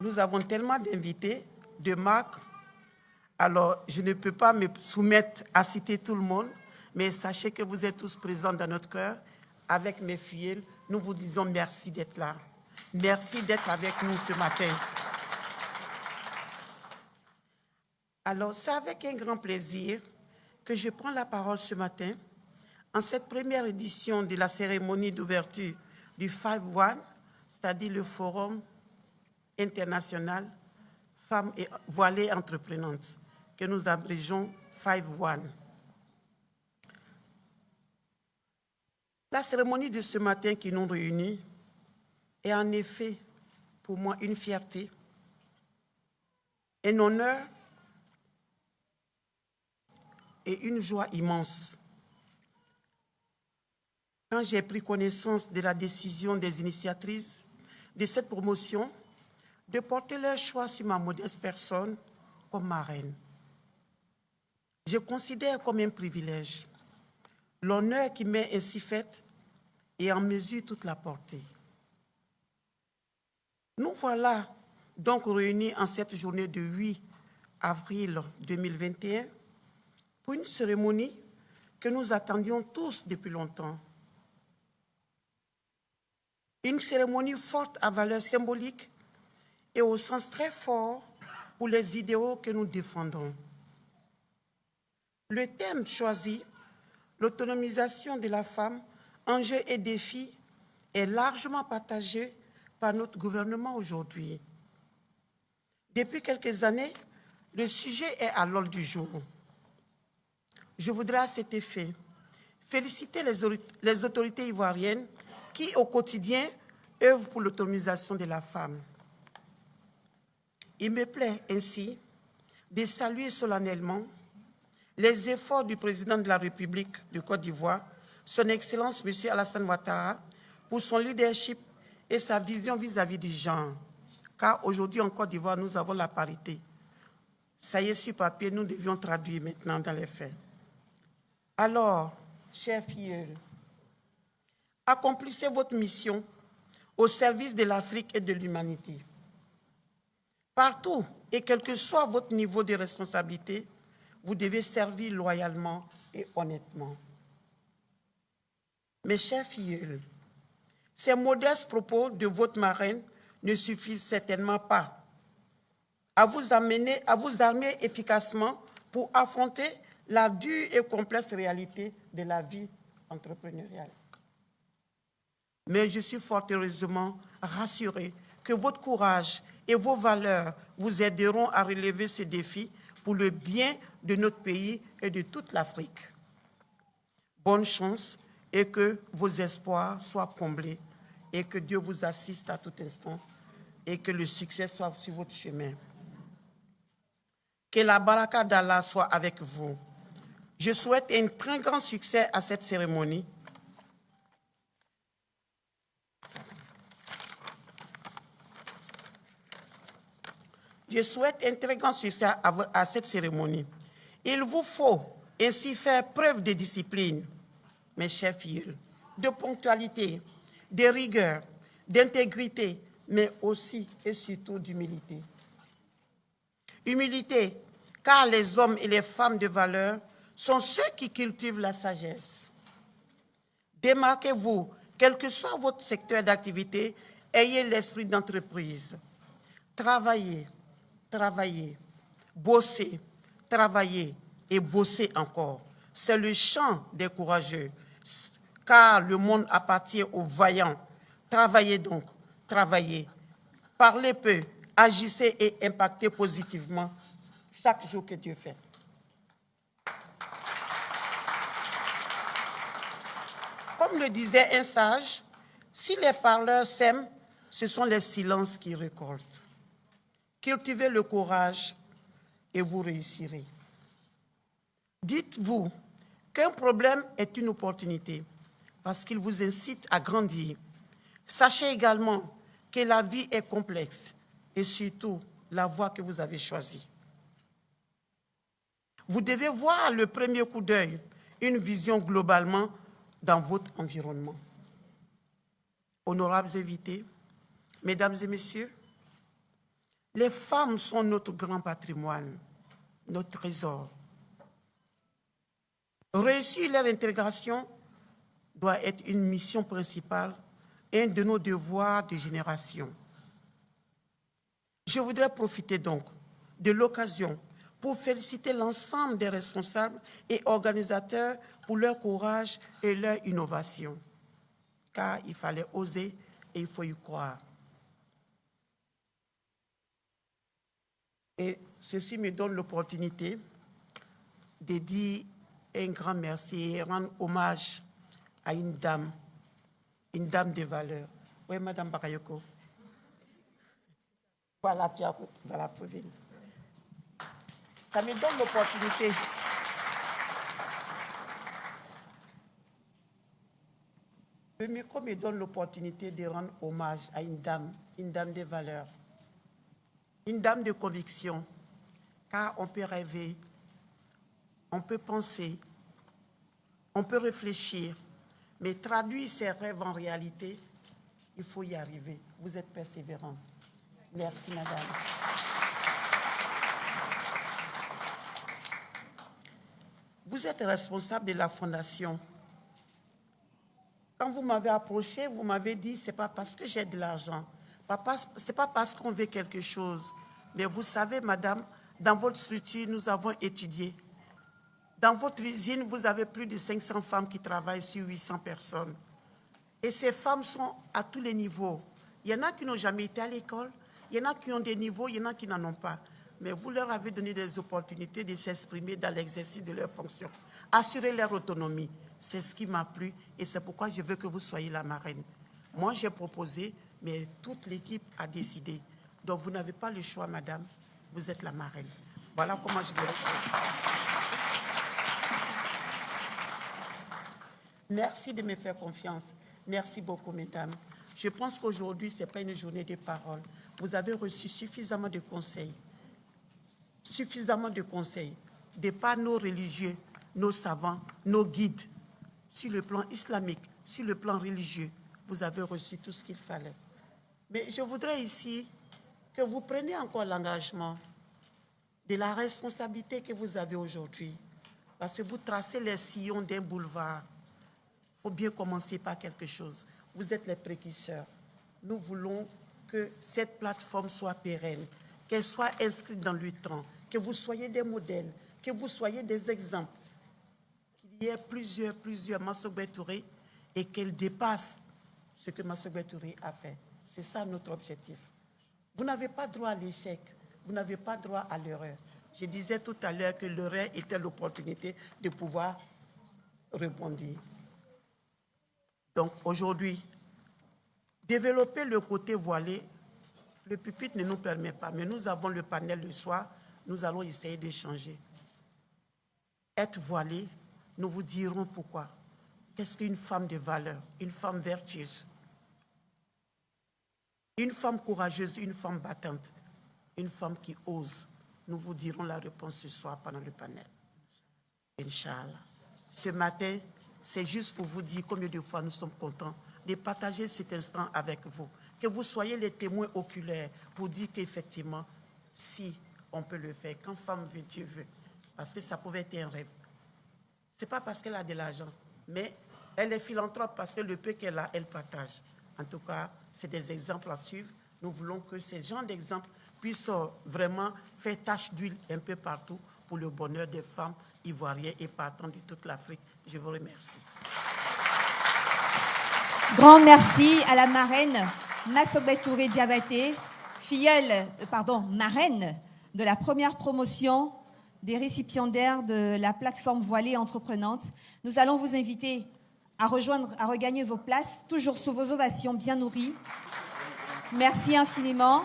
nous avons tellement d'invités, de marques, alors je ne peux pas me soumettre à citer tout le monde, mais sachez que vous êtes tous présents dans notre cœur. Avec mes filles, nous vous disons merci d'être là. Merci d'être avec nous ce matin. Alors, c'est avec un grand plaisir que je prends la parole ce matin en cette première édition de la cérémonie d'ouverture du 5-1, c'est-à-dire le Forum international femmes voilées entreprenantes, que nous abrégeons 5-1. La cérémonie de ce matin qui nous réunit est en effet pour moi une fierté, un honneur et une joie immense. Quand j'ai pris connaissance de la décision des initiatrices de cette promotion de porter leur choix sur ma modeste personne comme marraine, je considère comme un privilège l'honneur qui m'est ainsi fait et en mesure toute la portée. Nous voilà donc réunis en cette journée de 8 avril 2021 pour une cérémonie que nous attendions tous depuis longtemps. Une cérémonie forte à valeur symbolique et au sens très fort pour les idéaux que nous défendons. Le thème choisi, l'autonomisation de la femme, enjeux et défis, est largement partagé par notre gouvernement aujourd'hui. Depuis quelques années, le sujet est à l'ordre du jour. Je voudrais à cet effet féliciter les autorités ivoiriennes qui, au quotidien, œuvrent pour l'autonomisation de la femme. Il me plaît ainsi de saluer solennellement les efforts du président de la République de Côte d'Ivoire, son Excellence M. Alassane Ouattara, pour son leadership et sa vision vis-à-vis du genre. Car aujourd'hui en Côte d'Ivoire, nous avons la parité. Ça y est, sur papier, nous devions traduire maintenant dans les faits. Alors, chers filles, accomplissez votre mission au service de l'Afrique et de l'humanité. Partout et quel que soit votre niveau de responsabilité, vous devez servir loyalement et honnêtement. Mes chers filles, ces modestes propos de votre marraine ne suffisent certainement pas à vous armer efficacement pour affronter la dure et complexe réalité de la vie entrepreneuriale. Mais je suis fort heureusement rassurée que votre courage et vos valeurs vous aideront à relever ces défis pour le bien de notre pays et de toute l'Afrique. Bonne chance et que vos espoirs soient comblés et que Dieu vous assiste à tout instant et que le succès soit sur votre chemin. Que la baraka d'Allah soit avec vous. Je souhaite un très grand succès à cette cérémonie. Je souhaite un très grand succès à cette cérémonie. Il vous faut ainsi faire preuve de discipline, mes chers filles, de ponctualité, de rigueur, d'intégrité, mais aussi et surtout d'humilité. Humilité, car les hommes et les femmes de valeur sont ceux qui cultivent la sagesse. Démarquez-vous, quel que soit votre secteur d'activité, ayez l'esprit d'entreprise. Travaillez, travaillez, bossez, travaillez et bossez encore. C'est le chant des courageux, car le monde appartient aux vaillants. Travaillez donc, travaillez. Parlez peu, agissez et impactez positivement chaque jour que Dieu fait. Comme le disait un sage, si les parleurs sèment, ce sont les silences qui récoltent. Cultivez le courage et vous réussirez. Dites-vous qu'un problème est une opportunité parce qu'il vous incite à grandir. Sachez également que la vie est complexe et surtout la voie que vous avez choisie. Vous devez voir le premier coup d'œil, une vision globalement dans votre environnement. Honorables invités, mesdames et messieurs, les femmes sont notre grand patrimoine, notre trésor. Réussir leur intégration doit être une mission principale, un de nos devoirs de génération. Je voudrais profiter donc de l'occasion pour féliciter l'ensemble des responsables et organisateurs pour leur courage et leur innovation, car il fallait oser et il faut y croire. Et ceci me donne l'opportunité de dire un grand merci et rendre hommage à une dame de valeur. Oui, Madame Bakayoko. Voilà, voilà, Pauline. Ça me donne l'opportunité. Le micro me donne l'opportunité de rendre hommage à une dame de valeur, une dame de conviction, car on peut rêver, on peut penser, on peut réfléchir, mais traduire ses rêves en réalité, il faut y arriver. Vous êtes persévérant. Merci, madame. Vous êtes responsable de la fondation. Quand vous m'avez approché, vous m'avez dit, ce n'est pas parce que j'ai de l'argent, ce n'est pas parce qu'on veut quelque chose. Mais vous savez, madame, dans votre structure, nous avons étudié. Dans votre usine, vous avez plus de 500 femmes qui travaillent sur 800 personnes. Et ces femmes sont à tous les niveaux. Il y en a qui n'ont jamais été à l'école, il y en a qui ont des niveaux, il y en a qui n'en ont pas. Mais vous leur avez donné des opportunités de s'exprimer dans l'exercice de leurs fonctions. Assurer leur autonomie. C'est ce qui m'a plu et c'est pourquoi je veux que vous soyez la marraine. Moi, j'ai proposé, mais toute l'équipe a décidé. Donc, vous n'avez pas le choix, madame. Vous êtes la marraine. Voilà comment je dirais. Merci de me faire confiance. Merci beaucoup, mesdames. Je pense qu'aujourd'hui, ce n'est pas une journée de parole. Vous avez reçu suffisamment de conseils de par nos religieux, nos savants, nos guides. Sur le plan islamique, sur le plan religieux, vous avez reçu tout ce qu'il fallait. Mais je voudrais ici que vous preniez encore l'engagement de la responsabilité que vous avez aujourd'hui. Parce que vous tracez les sillons d'un boulevard. Il faut bien commencer par quelque chose. Vous êtes les précurseurs. Nous voulons que cette plateforme soit pérenne, qu'elle soit inscrite dans le temps, que vous soyez des modèles, que vous soyez des exemples. Il y a plusieurs Massogbé Touré et qu'elle dépasse ce que Massogbé Touré a fait. C'est ça notre objectif. Vous n'avez pas droit à l'échec, vous n'avez pas droit à l'erreur. Je disais tout à l'heure que l'erreur était l'opportunité de pouvoir rebondir. Donc aujourd'hui, développer le côté voilé, le pupitre ne nous permet pas, mais nous avons le panel le soir, nous allons essayer d'échanger. Être voilé, nous vous dirons pourquoi. Qu'est-ce qu'une femme de valeur, une femme vertueuse, une femme courageuse, une femme battante, une femme qui ose. Nous vous dirons la réponse ce soir pendant le panel. Inch'Allah. Ce matin, c'est juste pour vous dire combien de fois nous sommes contents de partager cet instant avec vous. Que vous soyez les témoins oculaires pour dire qu'effectivement, si on peut le faire, quand femme veut, Dieu veut. Parce que ça pouvait être un rêve. Ce n'est pas parce qu'elle a de l'argent, mais elle est philanthrope parce que le peu qu'elle a, elle partage. En tout cas, c'est des exemples à suivre. Nous voulons que ces gens d'exemples puissent vraiment faire tache d'huile un peu partout pour le bonheur des femmes ivoiriennes et partant de toute l'Afrique. Je vous remercie. Grand merci à la marraine Massogbé Touré Diabaté, marraine de la première promotion des récipiendaires de la plateforme voilée entreprenante. Nous allons vous inviter à regagner vos places, toujours sous vos ovations bien nourries. Merci infiniment.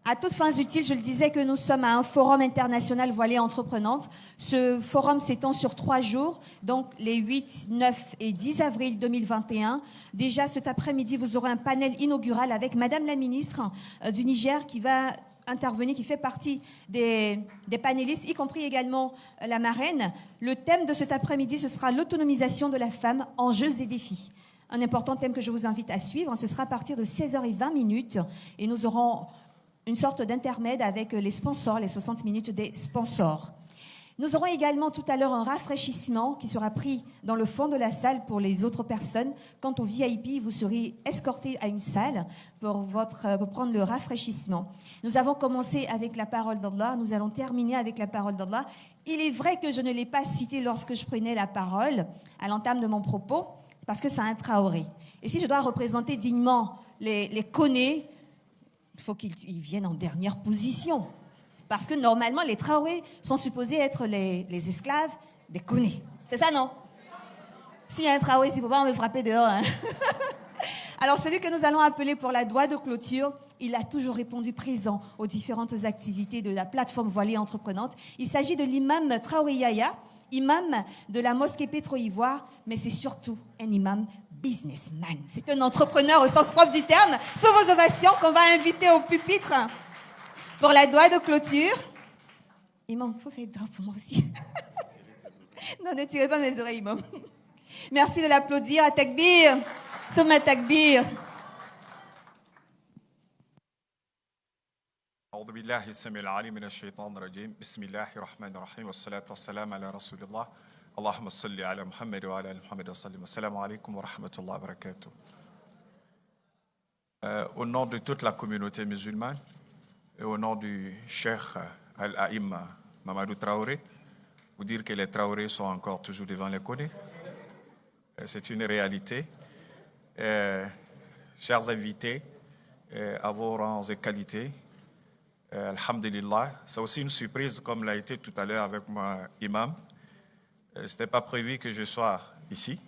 À toutes fins utiles, je le disais que nous sommes à un forum international voilé entreprenante. Ce forum s'étend sur 3 jours, donc les 8, 9 et 10 avril 2021. Déjà cet après-midi, vous aurez un panel inaugural avec Madame la ministre du Niger qui va intervenir, qui fait partie des panélistes, y compris également la marraine. Le thème de cet après-midi, ce sera l'autonomisation de la femme, enjeux et défis. Un important thème que je vous invite à suivre. Ce sera à partir de 16h20 et nous aurons une sorte d'intermède avec les sponsors, les 60 minutes des sponsors. Nous aurons également tout à l'heure un rafraîchissement qui sera pris dans le fond de la salle pour les autres personnes. Quant aux VIP, vous serez escortés à une salle pour prendre le rafraîchissement. Nous avons commencé avec la parole d'Allah, nous allons terminer avec la parole d'Allah. Il est vrai que je ne l'ai pas cité lorsque je prenais la parole à l'entame de mon propos, parce que c'est un Traoré. Et si je dois représenter dignement les Koné, il faut qu'ils viennent en dernière position. Parce que normalement, les Traoré sont supposés être les esclaves des Koné. C'est ça, non? S'il y a un Traoré, il ne faut pas me frapper dehors. Hein. Alors, celui que nous allons appeler pour la doigt de clôture, il a toujours répondu présent aux différentes activités de la plateforme Voilée Entreprenante. Il s'agit de l'imam Traoré Yaya, imam de la mosquée Pétro-Ivoire, mais c'est surtout un imam businessman. C'est un entrepreneur au sens propre du terme. Sous vos ovations qu'on va inviter au pupitre pour la doigt de clôture. Imam, il faut faire droit pour moi aussi. Non, ne tirez pas mes oreilles, imam. Merci de l'applaudir. À Takbir. Souma Takbir. أعوذ بالله السميع العليم من الشيطان الرجيم بسم الله الرحمن الرحيم والصلاة والسلام على رسول الله اللهم صل على محمد وعلى آل محمد وسلم السلام عليكم ورحمة الله وبركاته. Au nom de toute la communauté musulmane et au nom du Cheikh Al-Aïm Mamadou Traoré, vous dire que les Traoré sont encore toujours devant les Koné. C'est une réalité. Chers invités, à vos rangs et qualités, alhamdulillah, c'est aussi une surprise comme l'a été tout à l'heure avec mon imam. Ce n'était pas prévu que je sois ici.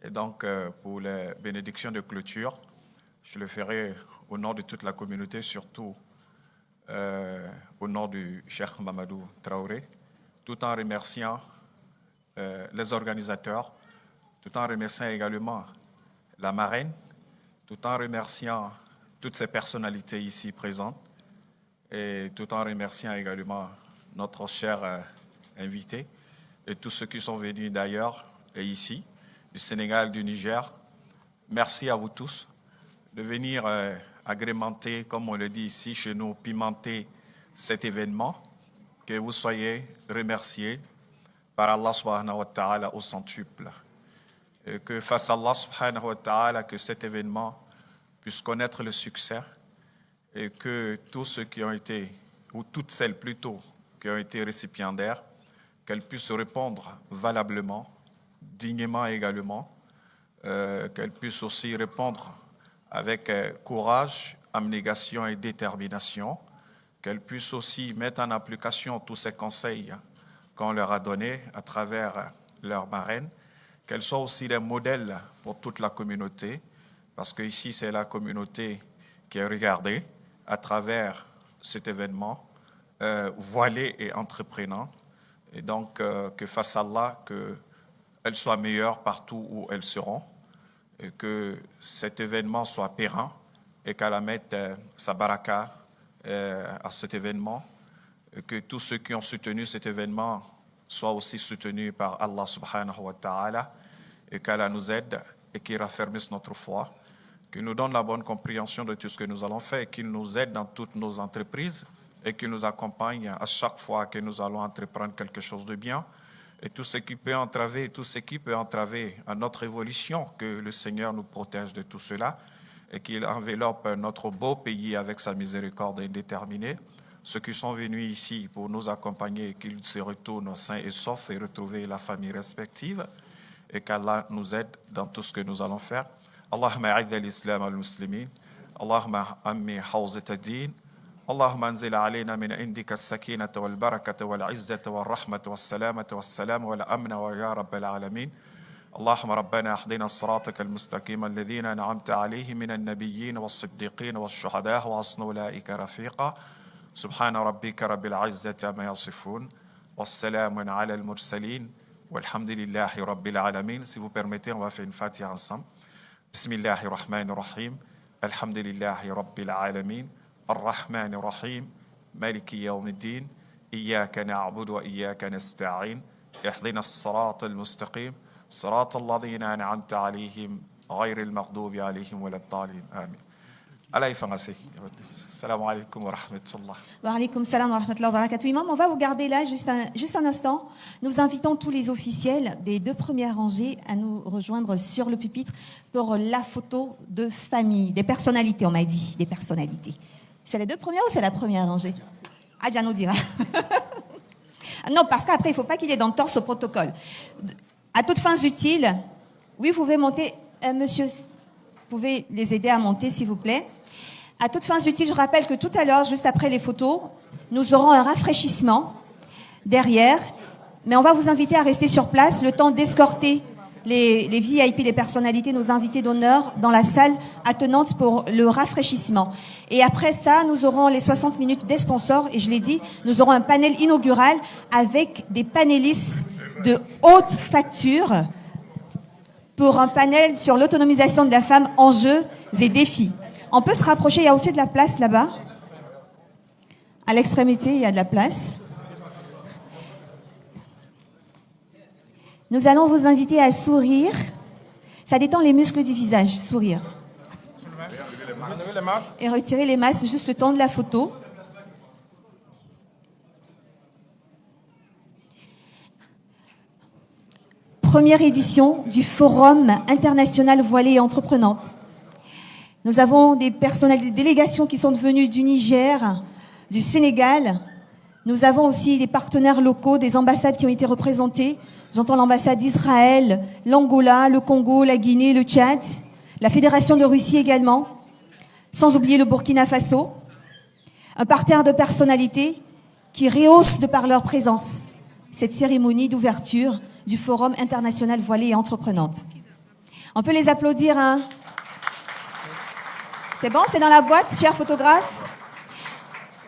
Et donc, pour les bénédictions de clôture, je le ferai au nom de toute la communauté, surtout au nom du Cheikh Mamadou Traoré, tout en remerciant les organisateurs, tout en remerciant également la marraine, tout en remerciant toutes ces personnalités ici présentes et tout en remerciant également notre cher invité et tous ceux qui sont venus d'ailleurs et ici, du Sénégal, du Niger. Merci à vous tous de venir agrémenter, comme on le dit ici chez nous, pimenter cet événement, que vous soyez remerciés par Allah subhanahu wa ta'ala au centuple. Et que face à Allah subhanahu wa ta'ala, que cet événement puisse connaître le succès et que tous ceux qui ont été, ou toutes celles plutôt, qui ont été récipiendaires, qu'elles puissent répondre valablement, dignement également, qu'elles puissent aussi répondre avec courage, abnégation et détermination, qu'elles puissent aussi mettre en application tous ces conseils qu'on leur a donnés à travers leur marraine, qu'elles soient aussi des modèles pour toute la communauté, parce que ici c'est la communauté qui est regardée à travers cet événement voilé et entreprenant, et donc que face à Allah, qu'elles soient meilleures partout où elles seront, et que cet événement soit périn, et qu'Allah mette sa baraka à cet événement, et que tous ceux qui ont soutenu cet événement soient aussi soutenus par Allah subhanahu wa ta'ala, et qu'Allah nous aide et qu'il raffermisse notre foi, qu'il nous donne la bonne compréhension de tout ce que nous allons faire, et qu'il nous aide dans toutes nos entreprises et qu'il nous accompagne à chaque fois que nous allons entreprendre quelque chose de bien. Et tout ce qui peut entraver, à notre évolution, que le Seigneur nous protège de tout cela et qu'il enveloppe notre beau pays avec sa miséricorde indéterminée. Ceux qui sont venus ici pour nous accompagner, qu'ils se retournent sains et saufs et retrouver la famille respective, et qu'Allah nous aide dans tout ce que nous allons faire. Allahumma a'idh al-islam al-muslimin, Allahumma ammi hawzat ad-din, Allahumma anzil alayna min indika as-sakinata wal-barakata wal-izzata wal-rahmata wal-salamata wal-salam wal-amna wa ya rabbal alamin. اللهم ربنا اهدنا الصراطك المستقيم الذين أنعمت عليهم من النبيين والصديقين والشهداء وحسن أولئك رفيقا سبحان ربك رب العزة عما يصفون والسلام على المرسلين والحمد لله رب العالمين. Si vous permettez, on va faire une fatiha ensemble. Bismillahir Rahmanir Rahim. Alhamdulillahi Rabbil Alamin. Ar-Rahmanir Rahim. Maliki Yawmiddin. Iyyaka na'budu wa iyyaka nasta'in. Ihdina as-sirata al-mustaqim. صراط الذين أنعمت عليهم غير المغضوب عليهم ولا الضالين آمين. على فرنسي. السلام عليكم ورحمة الله. Wa alaykoum salam wa rahmatullahi wa barakatuh. Imam, on va vous garder là juste un instant. Nous invitons tous les officiels des 2 premières rangées à nous rejoindre sur le pupitre pour la photo de famille, des personnalités, on m'a dit, des personnalités. C'est les 2 premières ou c'est la première rangée? Adja nous dira. Non, parce qu'après, il ne faut pas qu'il y ait d'entorse au protocole. À toutes fins utiles, oui, vous pouvez monter. Monsieur, vous pouvez les aider à monter, s'il vous plaît. À toutes fins utiles, je rappelle que tout à l'heure, juste après les photos, nous aurons un rafraîchissement derrière. Mais on va vous inviter à rester sur place le temps d'escorter les VIP, les personnalités, nos invités d'honneur dans la salle attenante pour le rafraîchissement. Et après ça, nous aurons les 60 minutes des sponsors. Et je l'ai dit, nous aurons un panel inaugural avec des panélistes de haute facture pour un panel sur l'autonomisation de la femme, enjeux et défis. On peut se rapprocher, il y a aussi de la place là-bas. À l'extrémité, il y a de la place. Nous allons vous inviter à sourire. Ça détend les muscles du visage, sourire. Et retirer les masques juste le temps de la photo. Première édition du Forum international voilée et entreprenante. Nous avons des délégations qui sont venues du Niger, du Sénégal. Nous avons aussi des partenaires locaux, des ambassades qui ont été représentées. J'entends l'ambassade d'Israël, l'Angola, le Congo, la Guinée, le Tchad, la Fédération de Russie également, sans oublier le Burkina Faso. Un parterre de personnalités qui rehaussent de par leur présence cette cérémonie d'ouverture du Forum international voilée et entreprenante. On peut les applaudir, hein? C'est bon, c'est dans la boîte, chers photographes?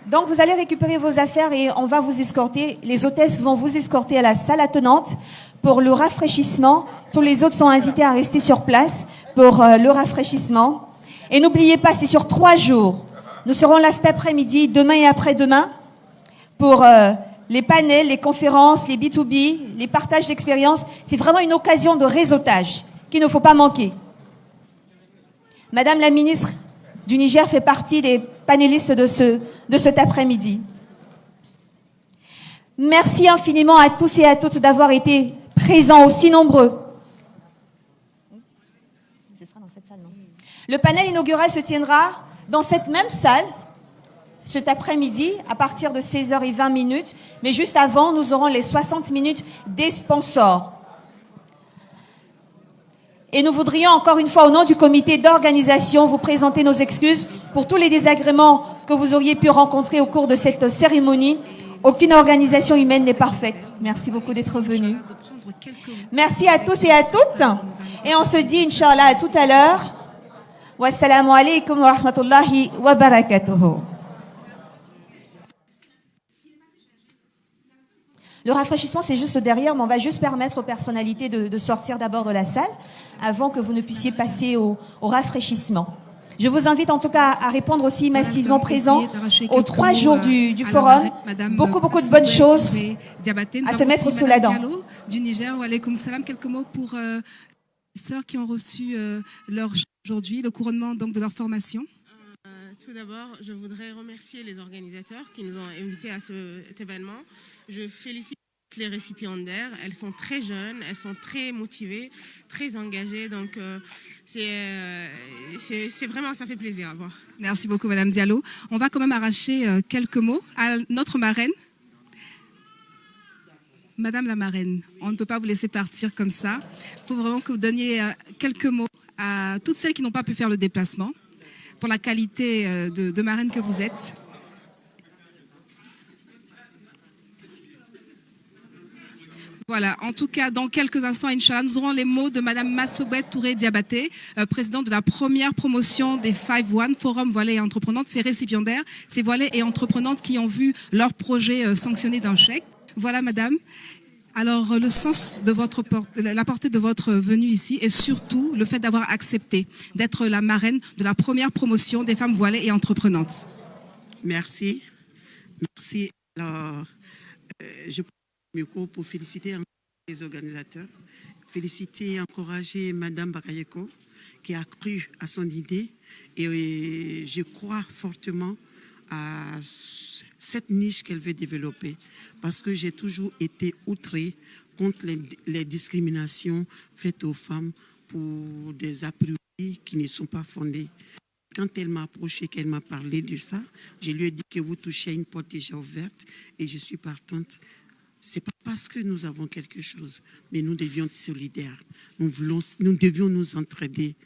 Donc, vous allez récupérer vos affaires et on va vous escorter. Les hôtesses vont vous escorter à la salle attenante pour le rafraîchissement. Tous les autres sont invités à rester sur place pour le rafraîchissement. Et n'oubliez pas, c'est sur 3 jours. Nous serons là cet après-midi, demain et après-demain, pour les panels, les conférences, les B2B, les partages d'expériences. C'est vraiment une occasion de réseautage qu'il ne faut pas manquer. Madame la ministre du Niger fait partie des panélistes de cet après-midi. Merci infiniment à tous et à toutes d'avoir été présents aussi nombreux. Ce sera dans cette salle, non? Le panel inaugural se tiendra dans cette même salle cet après-midi à partir de 16h20. Mais juste avant, nous aurons les 60 minutes des sponsors. Et nous voudrions encore une fois, au nom du comité d'organisation, vous présenter nos excuses pour tous les désagréments que vous auriez pu rencontrer au cours de cette cérémonie. Aucune organisation humaine n'est parfaite. Merci beaucoup d'être venus. Merci à tous et à toutes. Et on se dit, Inch'Allah, à tout à l'heure. Wassalamu alaikum wa rahmatullahi wa barakatuhu. Le rafraîchissement, c'est juste derrière, mais on va juste permettre aux personnalités de sortir d'abord de la salle avant que vous ne puissiez passer au rafraîchissement. Je vous invite en tout cas à répondre aussi massivement présent aux 3 jours du forum. Beaucoup de bonnes choses à se mettre sous la dent. Du Niger, wa alaykoum salam. Quelques mots pour les sœurs qui ont reçu leur aujourd'hui, le couronnement donc de leur formation. Tout d'abord, je voudrais remercier les organisateurs qui nous ont invités à cet événement. Je félicite les récipiendaires. Elles sont très jeunes, elles sont très motivées, très engagées. Donc, c'est vraiment, ça fait plaisir à voir. Merci beaucoup, Madame Diallo. On va quand même arracher quelques mots à notre marraine. Madame la marraine, on ne peut pas vous laisser partir comme ça. Il faut vraiment que vous donniez quelques mots à toutes celles qui n'ont pas pu faire le déplacement pour la qualité de marraine que vous êtes. Voilà, en tout cas, dans quelques instants, Inch'Allah, nous aurons les mots de Madame Massogbet Touré Diabaté, présidente de la première promotion des 5-1, Forum Voilées et Entreprenantes. Ces récipiendaires, ces voilées et entreprenantes qui ont vu leur projet sanctionné d'un chèque. Voilà, Madame. Alors, le sens de la portée de votre venue ici et surtout le fait d'avoir accepté d'être la marraine de la première promotion des femmes voilées et entreprenantes. Merci. Merci. Alors, je prends le micro pour féliciter les organisateurs, féliciter et encourager Madame Bakayeko qui a cru à son idée et je crois fortement à cette niche qu'elle veut développer parce que j'ai toujours été outrée contre les discriminations faites aux femmes pour des a priori qui ne sont pas fondées. Quand elle m'a approché, qu'elle m'a parlé de ça, je lui ai dit que vous touchez à une porte déjà ouverte et je suis partante. Ce n'est pas parce que nous avons quelque chose, mais nous devions être solidaires. Nous devions nous entraider.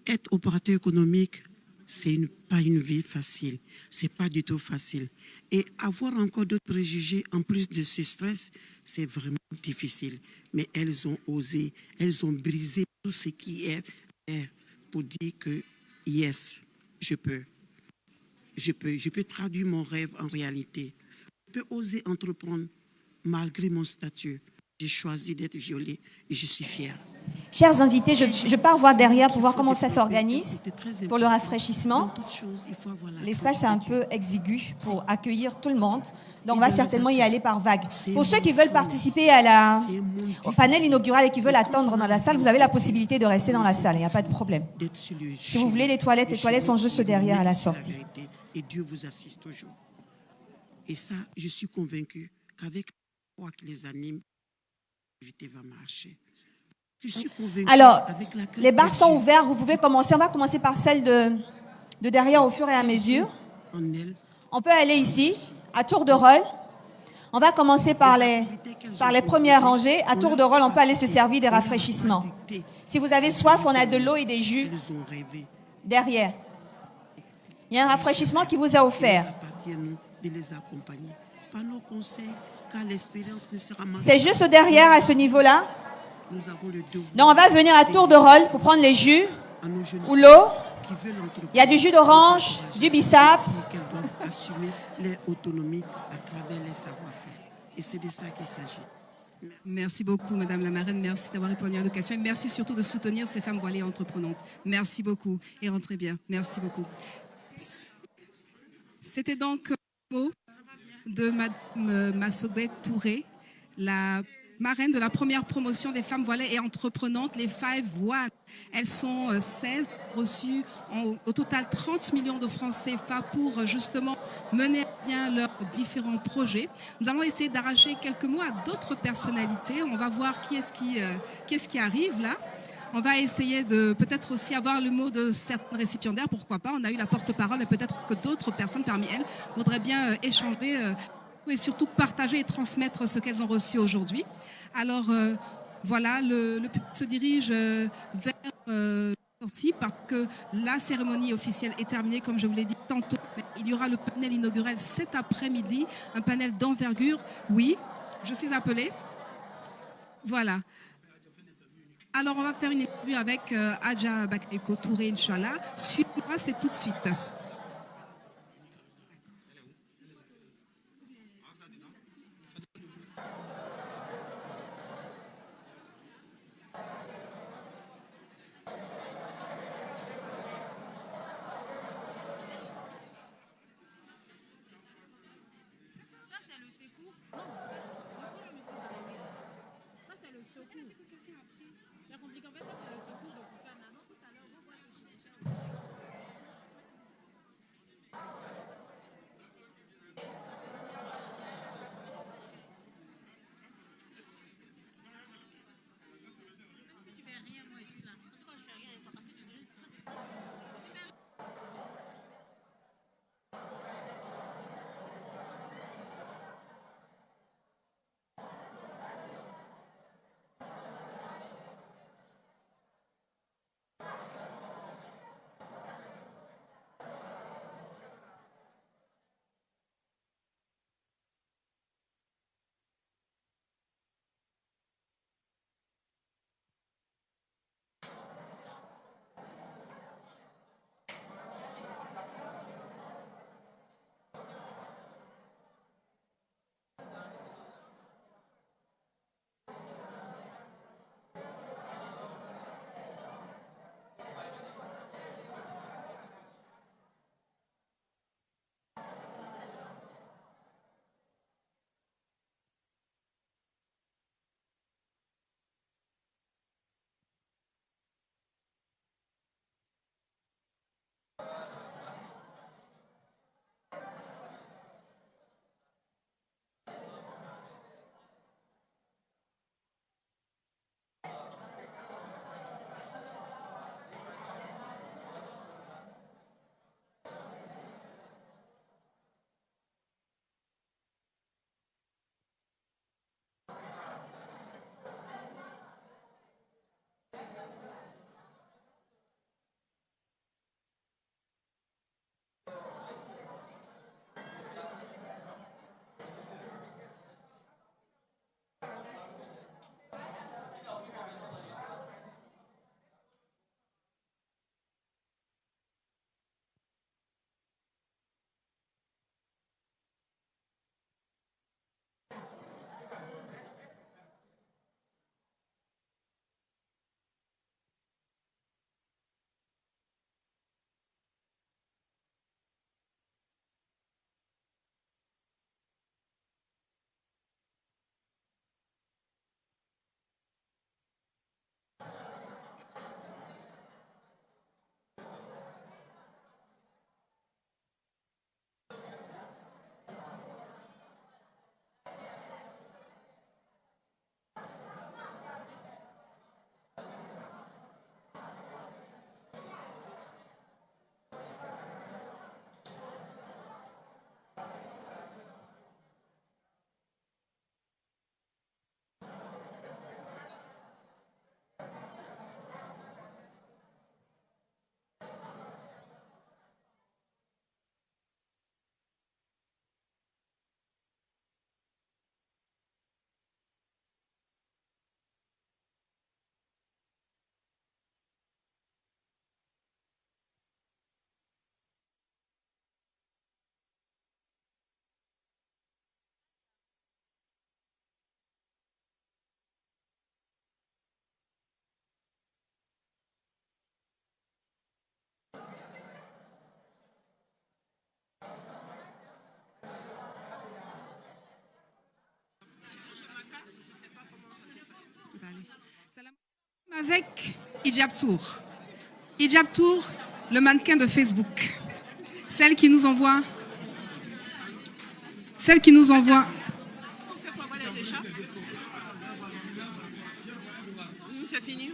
Être opérateur économique, pas une vie facile. C'est pas du tout facile. Et avoir encore d'autres préjugés en plus de ce stress, c'est vraiment difficile. Mais elles ont osé, elles ont brisé tout ce qui est pour dire que yes, je peux traduire mon rêve en réalité. Je peux oser entreprendre malgré mon statut. J'ai choisi d'être violée et je suis fière. Chers invités, je pars voir derrière pour voir comment ça s'organise pour le rafraîchissement. L'espace est un peu exigu pour accueillir tout le monde. Donc, on va certainement y aller par vagues. Pour ceux qui veulent participer au panel inaugural et qui veulent attendre dans la salle, vous avez la possibilité de rester dans la salle. Il n'y a pas de problème. Si vous voulez les toilettes sont juste derrière à la sortie. Et Dieu vous assiste toujours. Et ça, je suis convaincue qu'avec la foi qui les anime, l'activité va marcher. Je suis convaincue. Alors, les bars sont ouverts, vous pouvez commencer. On va commencer par celle de derrière au fur et à mesure. On peut aller ici, à tour de rôle. On va commencer par les premières rangées. À tour de rôle, on peut aller se servir des rafraîchissements. Si vous avez soif, on a de l'eau et des jus derrière. Il y a un rafraîchissement qui vous est offert. C'est juste derrière, à ce niveau-là. Donc, on va venir à tour de rôle pour prendre les jus ou l'eau. Il y a du jus d'orange, du bissap. Qu'elles doivent assumer leur autonomie à travers les savoir-faire. Et c'est de ça qu'il s'agit. Merci beaucoup, Madame la marraine. Merci d'avoir répondu à nos questions. Et merci surtout de soutenir ces femmes voilées entreprenantes. Merci beaucoup. Et rentrez bien. Merci beaucoup. C'était donc le mot de Madame Massobet Touré, la marraine de la première promotion des femmes voilées et entreprenantes, les 5 One. Elles sont 16, reçues au total 30 millions de francs CFA pour justement mener à bien leurs différents projets. Nous allons essayer d'arracher quelques mots à d'autres personnalités. On va voir qui est-ce qui arrive là. On va essayer de peut-être aussi avoir le mot de certains récipiendaires, pourquoi pas. On a eu la porte-parole, mais peut-être que d'autres personnes parmi elles voudraient bien échanger et surtout partager et transmettre ce qu'elles ont reçu aujourd'hui. Alors voilà, le public se dirige vers la sortie parce que la cérémonie officielle est terminée, comme je vous l'ai dit tantôt. Il y aura le panel inaugural cet après-midi, un panel d'envergure. Oui, je suis appelée. Voilà. Alors, on va faire une interview avec Adja Bakayoko Touré, Inch'Allah. Suivez-moi, c'est tout de suite. Avec Hijab Tour. Hijab Tour, le mannequin de Facebook. Celle qui nous envoie. C'est fini.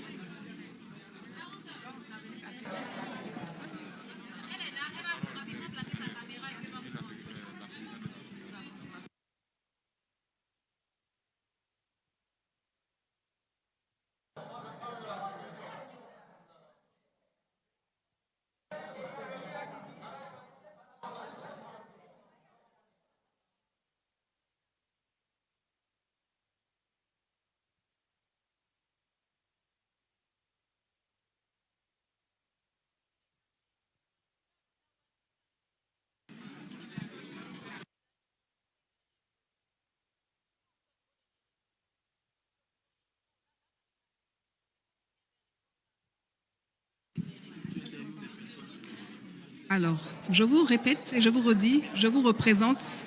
Alors, je vous répète et je vous redis, je vous représente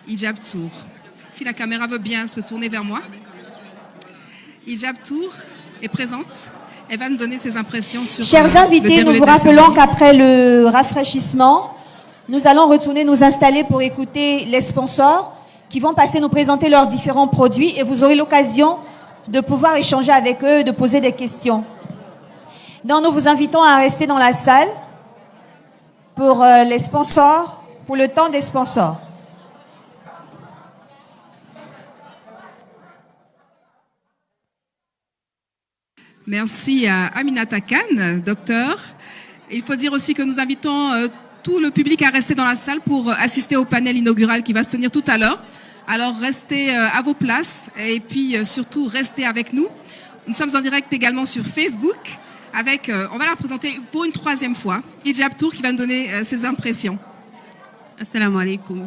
Hijab Tour. Si la caméra veut bien se tourner vers moi. Hijab Tour est présente. Elle va nous donner ses impressions sur Chers invités, nous vous rappelons qu'après le rafraîchissement, nous allons retourner nous installer pour écouter les sponsors qui vont passer nous présenter leurs différents produits et vous aurez l'occasion de pouvoir échanger avec eux, de poser des questions. Donc, nous vous invitons à rester dans la salle pour les sponsors, pour le temps des sponsors. Merci à Aminata Khan, docteur. Il faut dire aussi que nous invitons tout le public à rester dans la salle pour assister au panel inaugural qui va se tenir tout à l'heure. Alors restez à vos places et puis surtout restez avec nous. Nous sommes en direct également sur Facebook avec, on va la présenter pour une troisième fois, Hijab Tour qui va nous donner ses impressions. Assalamu alaikum.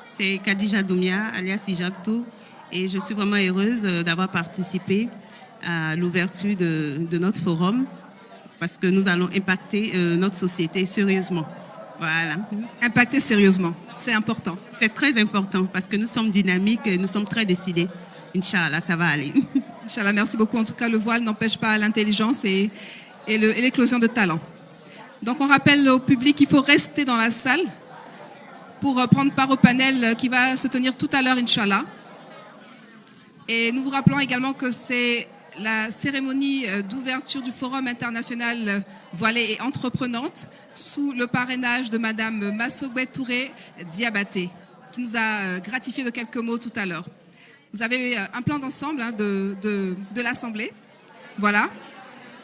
C'est Khadija Doumia, alias Hijab Tour, et je suis vraiment heureuse d'avoir participé à l'ouverture de notre forum parce que nous allons impacter notre société sérieusement. Voilà. Impacter sérieusement, c'est important. C'est très important parce que nous sommes dynamiques et nous sommes très décidés. Inch'Allah, ça va aller. Inch'Allah, merci beaucoup. En tout cas, le voile n'empêche pas l'intelligence et l'éclosion de talent. Donc, on rappelle au public qu'il faut rester dans la salle pour prendre part au panel qui va se tenir tout à l'heure, Inch'Allah. Et nous vous rappelons également que c'est la cérémonie d'ouverture du Forum international voilée et entreprenante sous le parrainage de Madame Massogbet Touré Diabaté, qui nous a gratifié de quelques mots tout à l'heure. Vous avez un plan d'ensemble de l'Assemblée. Voilà.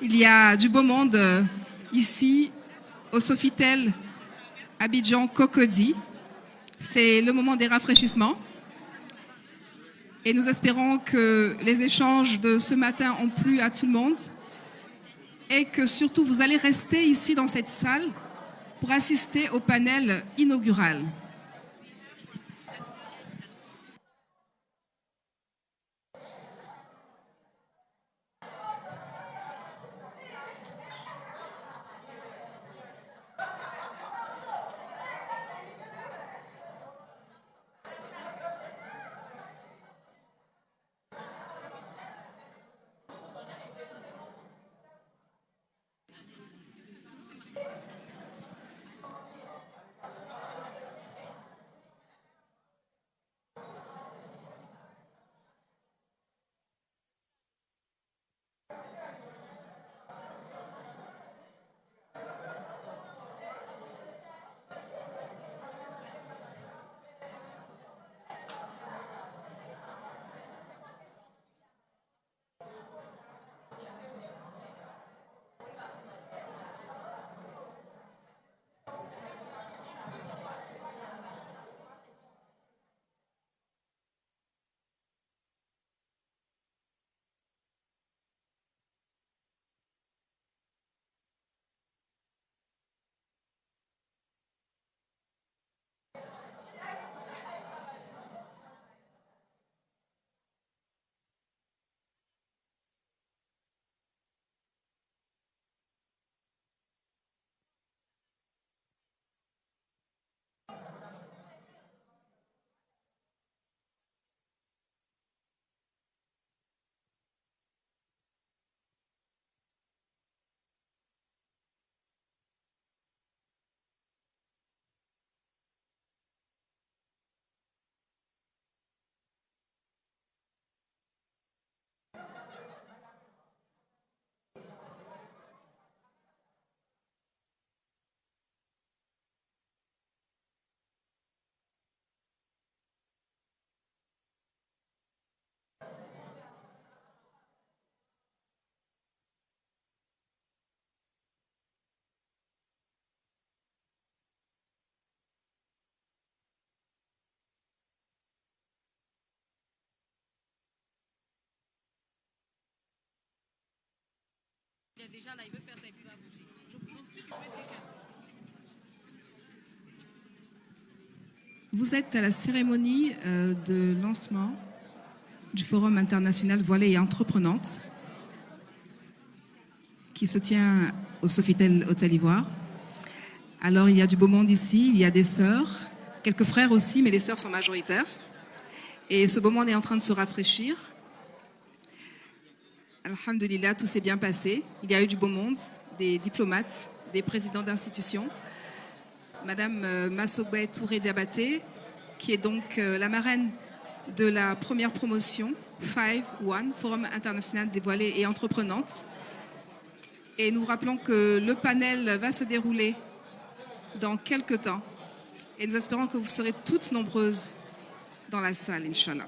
Il y a du beau monde ici, au Sofitel Abidjan Cocody. C'est le moment des rafraîchissements. Et nous espérons que les échanges de ce matin ont plu à tout le monde et que surtout vous allez rester ici dans cette salle pour assister au panel inaugural. Il est déjà là, il veut faire ça et puis il va bouger. Donc si tu peux dire quelque chose. Vous êtes à la cérémonie de lancement du Forum international Voilée et Entreprenante qui se tient au Sofitel Hôtel Ivoire. Alors, il y a du beau monde ici, il y a des sœurs, quelques frères aussi, mais les sœurs sont majoritaires. Et ce beau monde est en train de se rafraîchir. Alhamdulillah, tout s'est bien passé. Il y a eu du beau monde, des diplomates, des présidents d'institutions. Madame Massobé Touré Diabaté, qui est donc la marraine de la première promotion 5-1, Forum international des voilées et entreprenantes. Et nous rappelons que le panel va se dérouler dans quelques temps. Et nous espérons que vous serez toutes nombreuses dans la salle, Inch'Allah.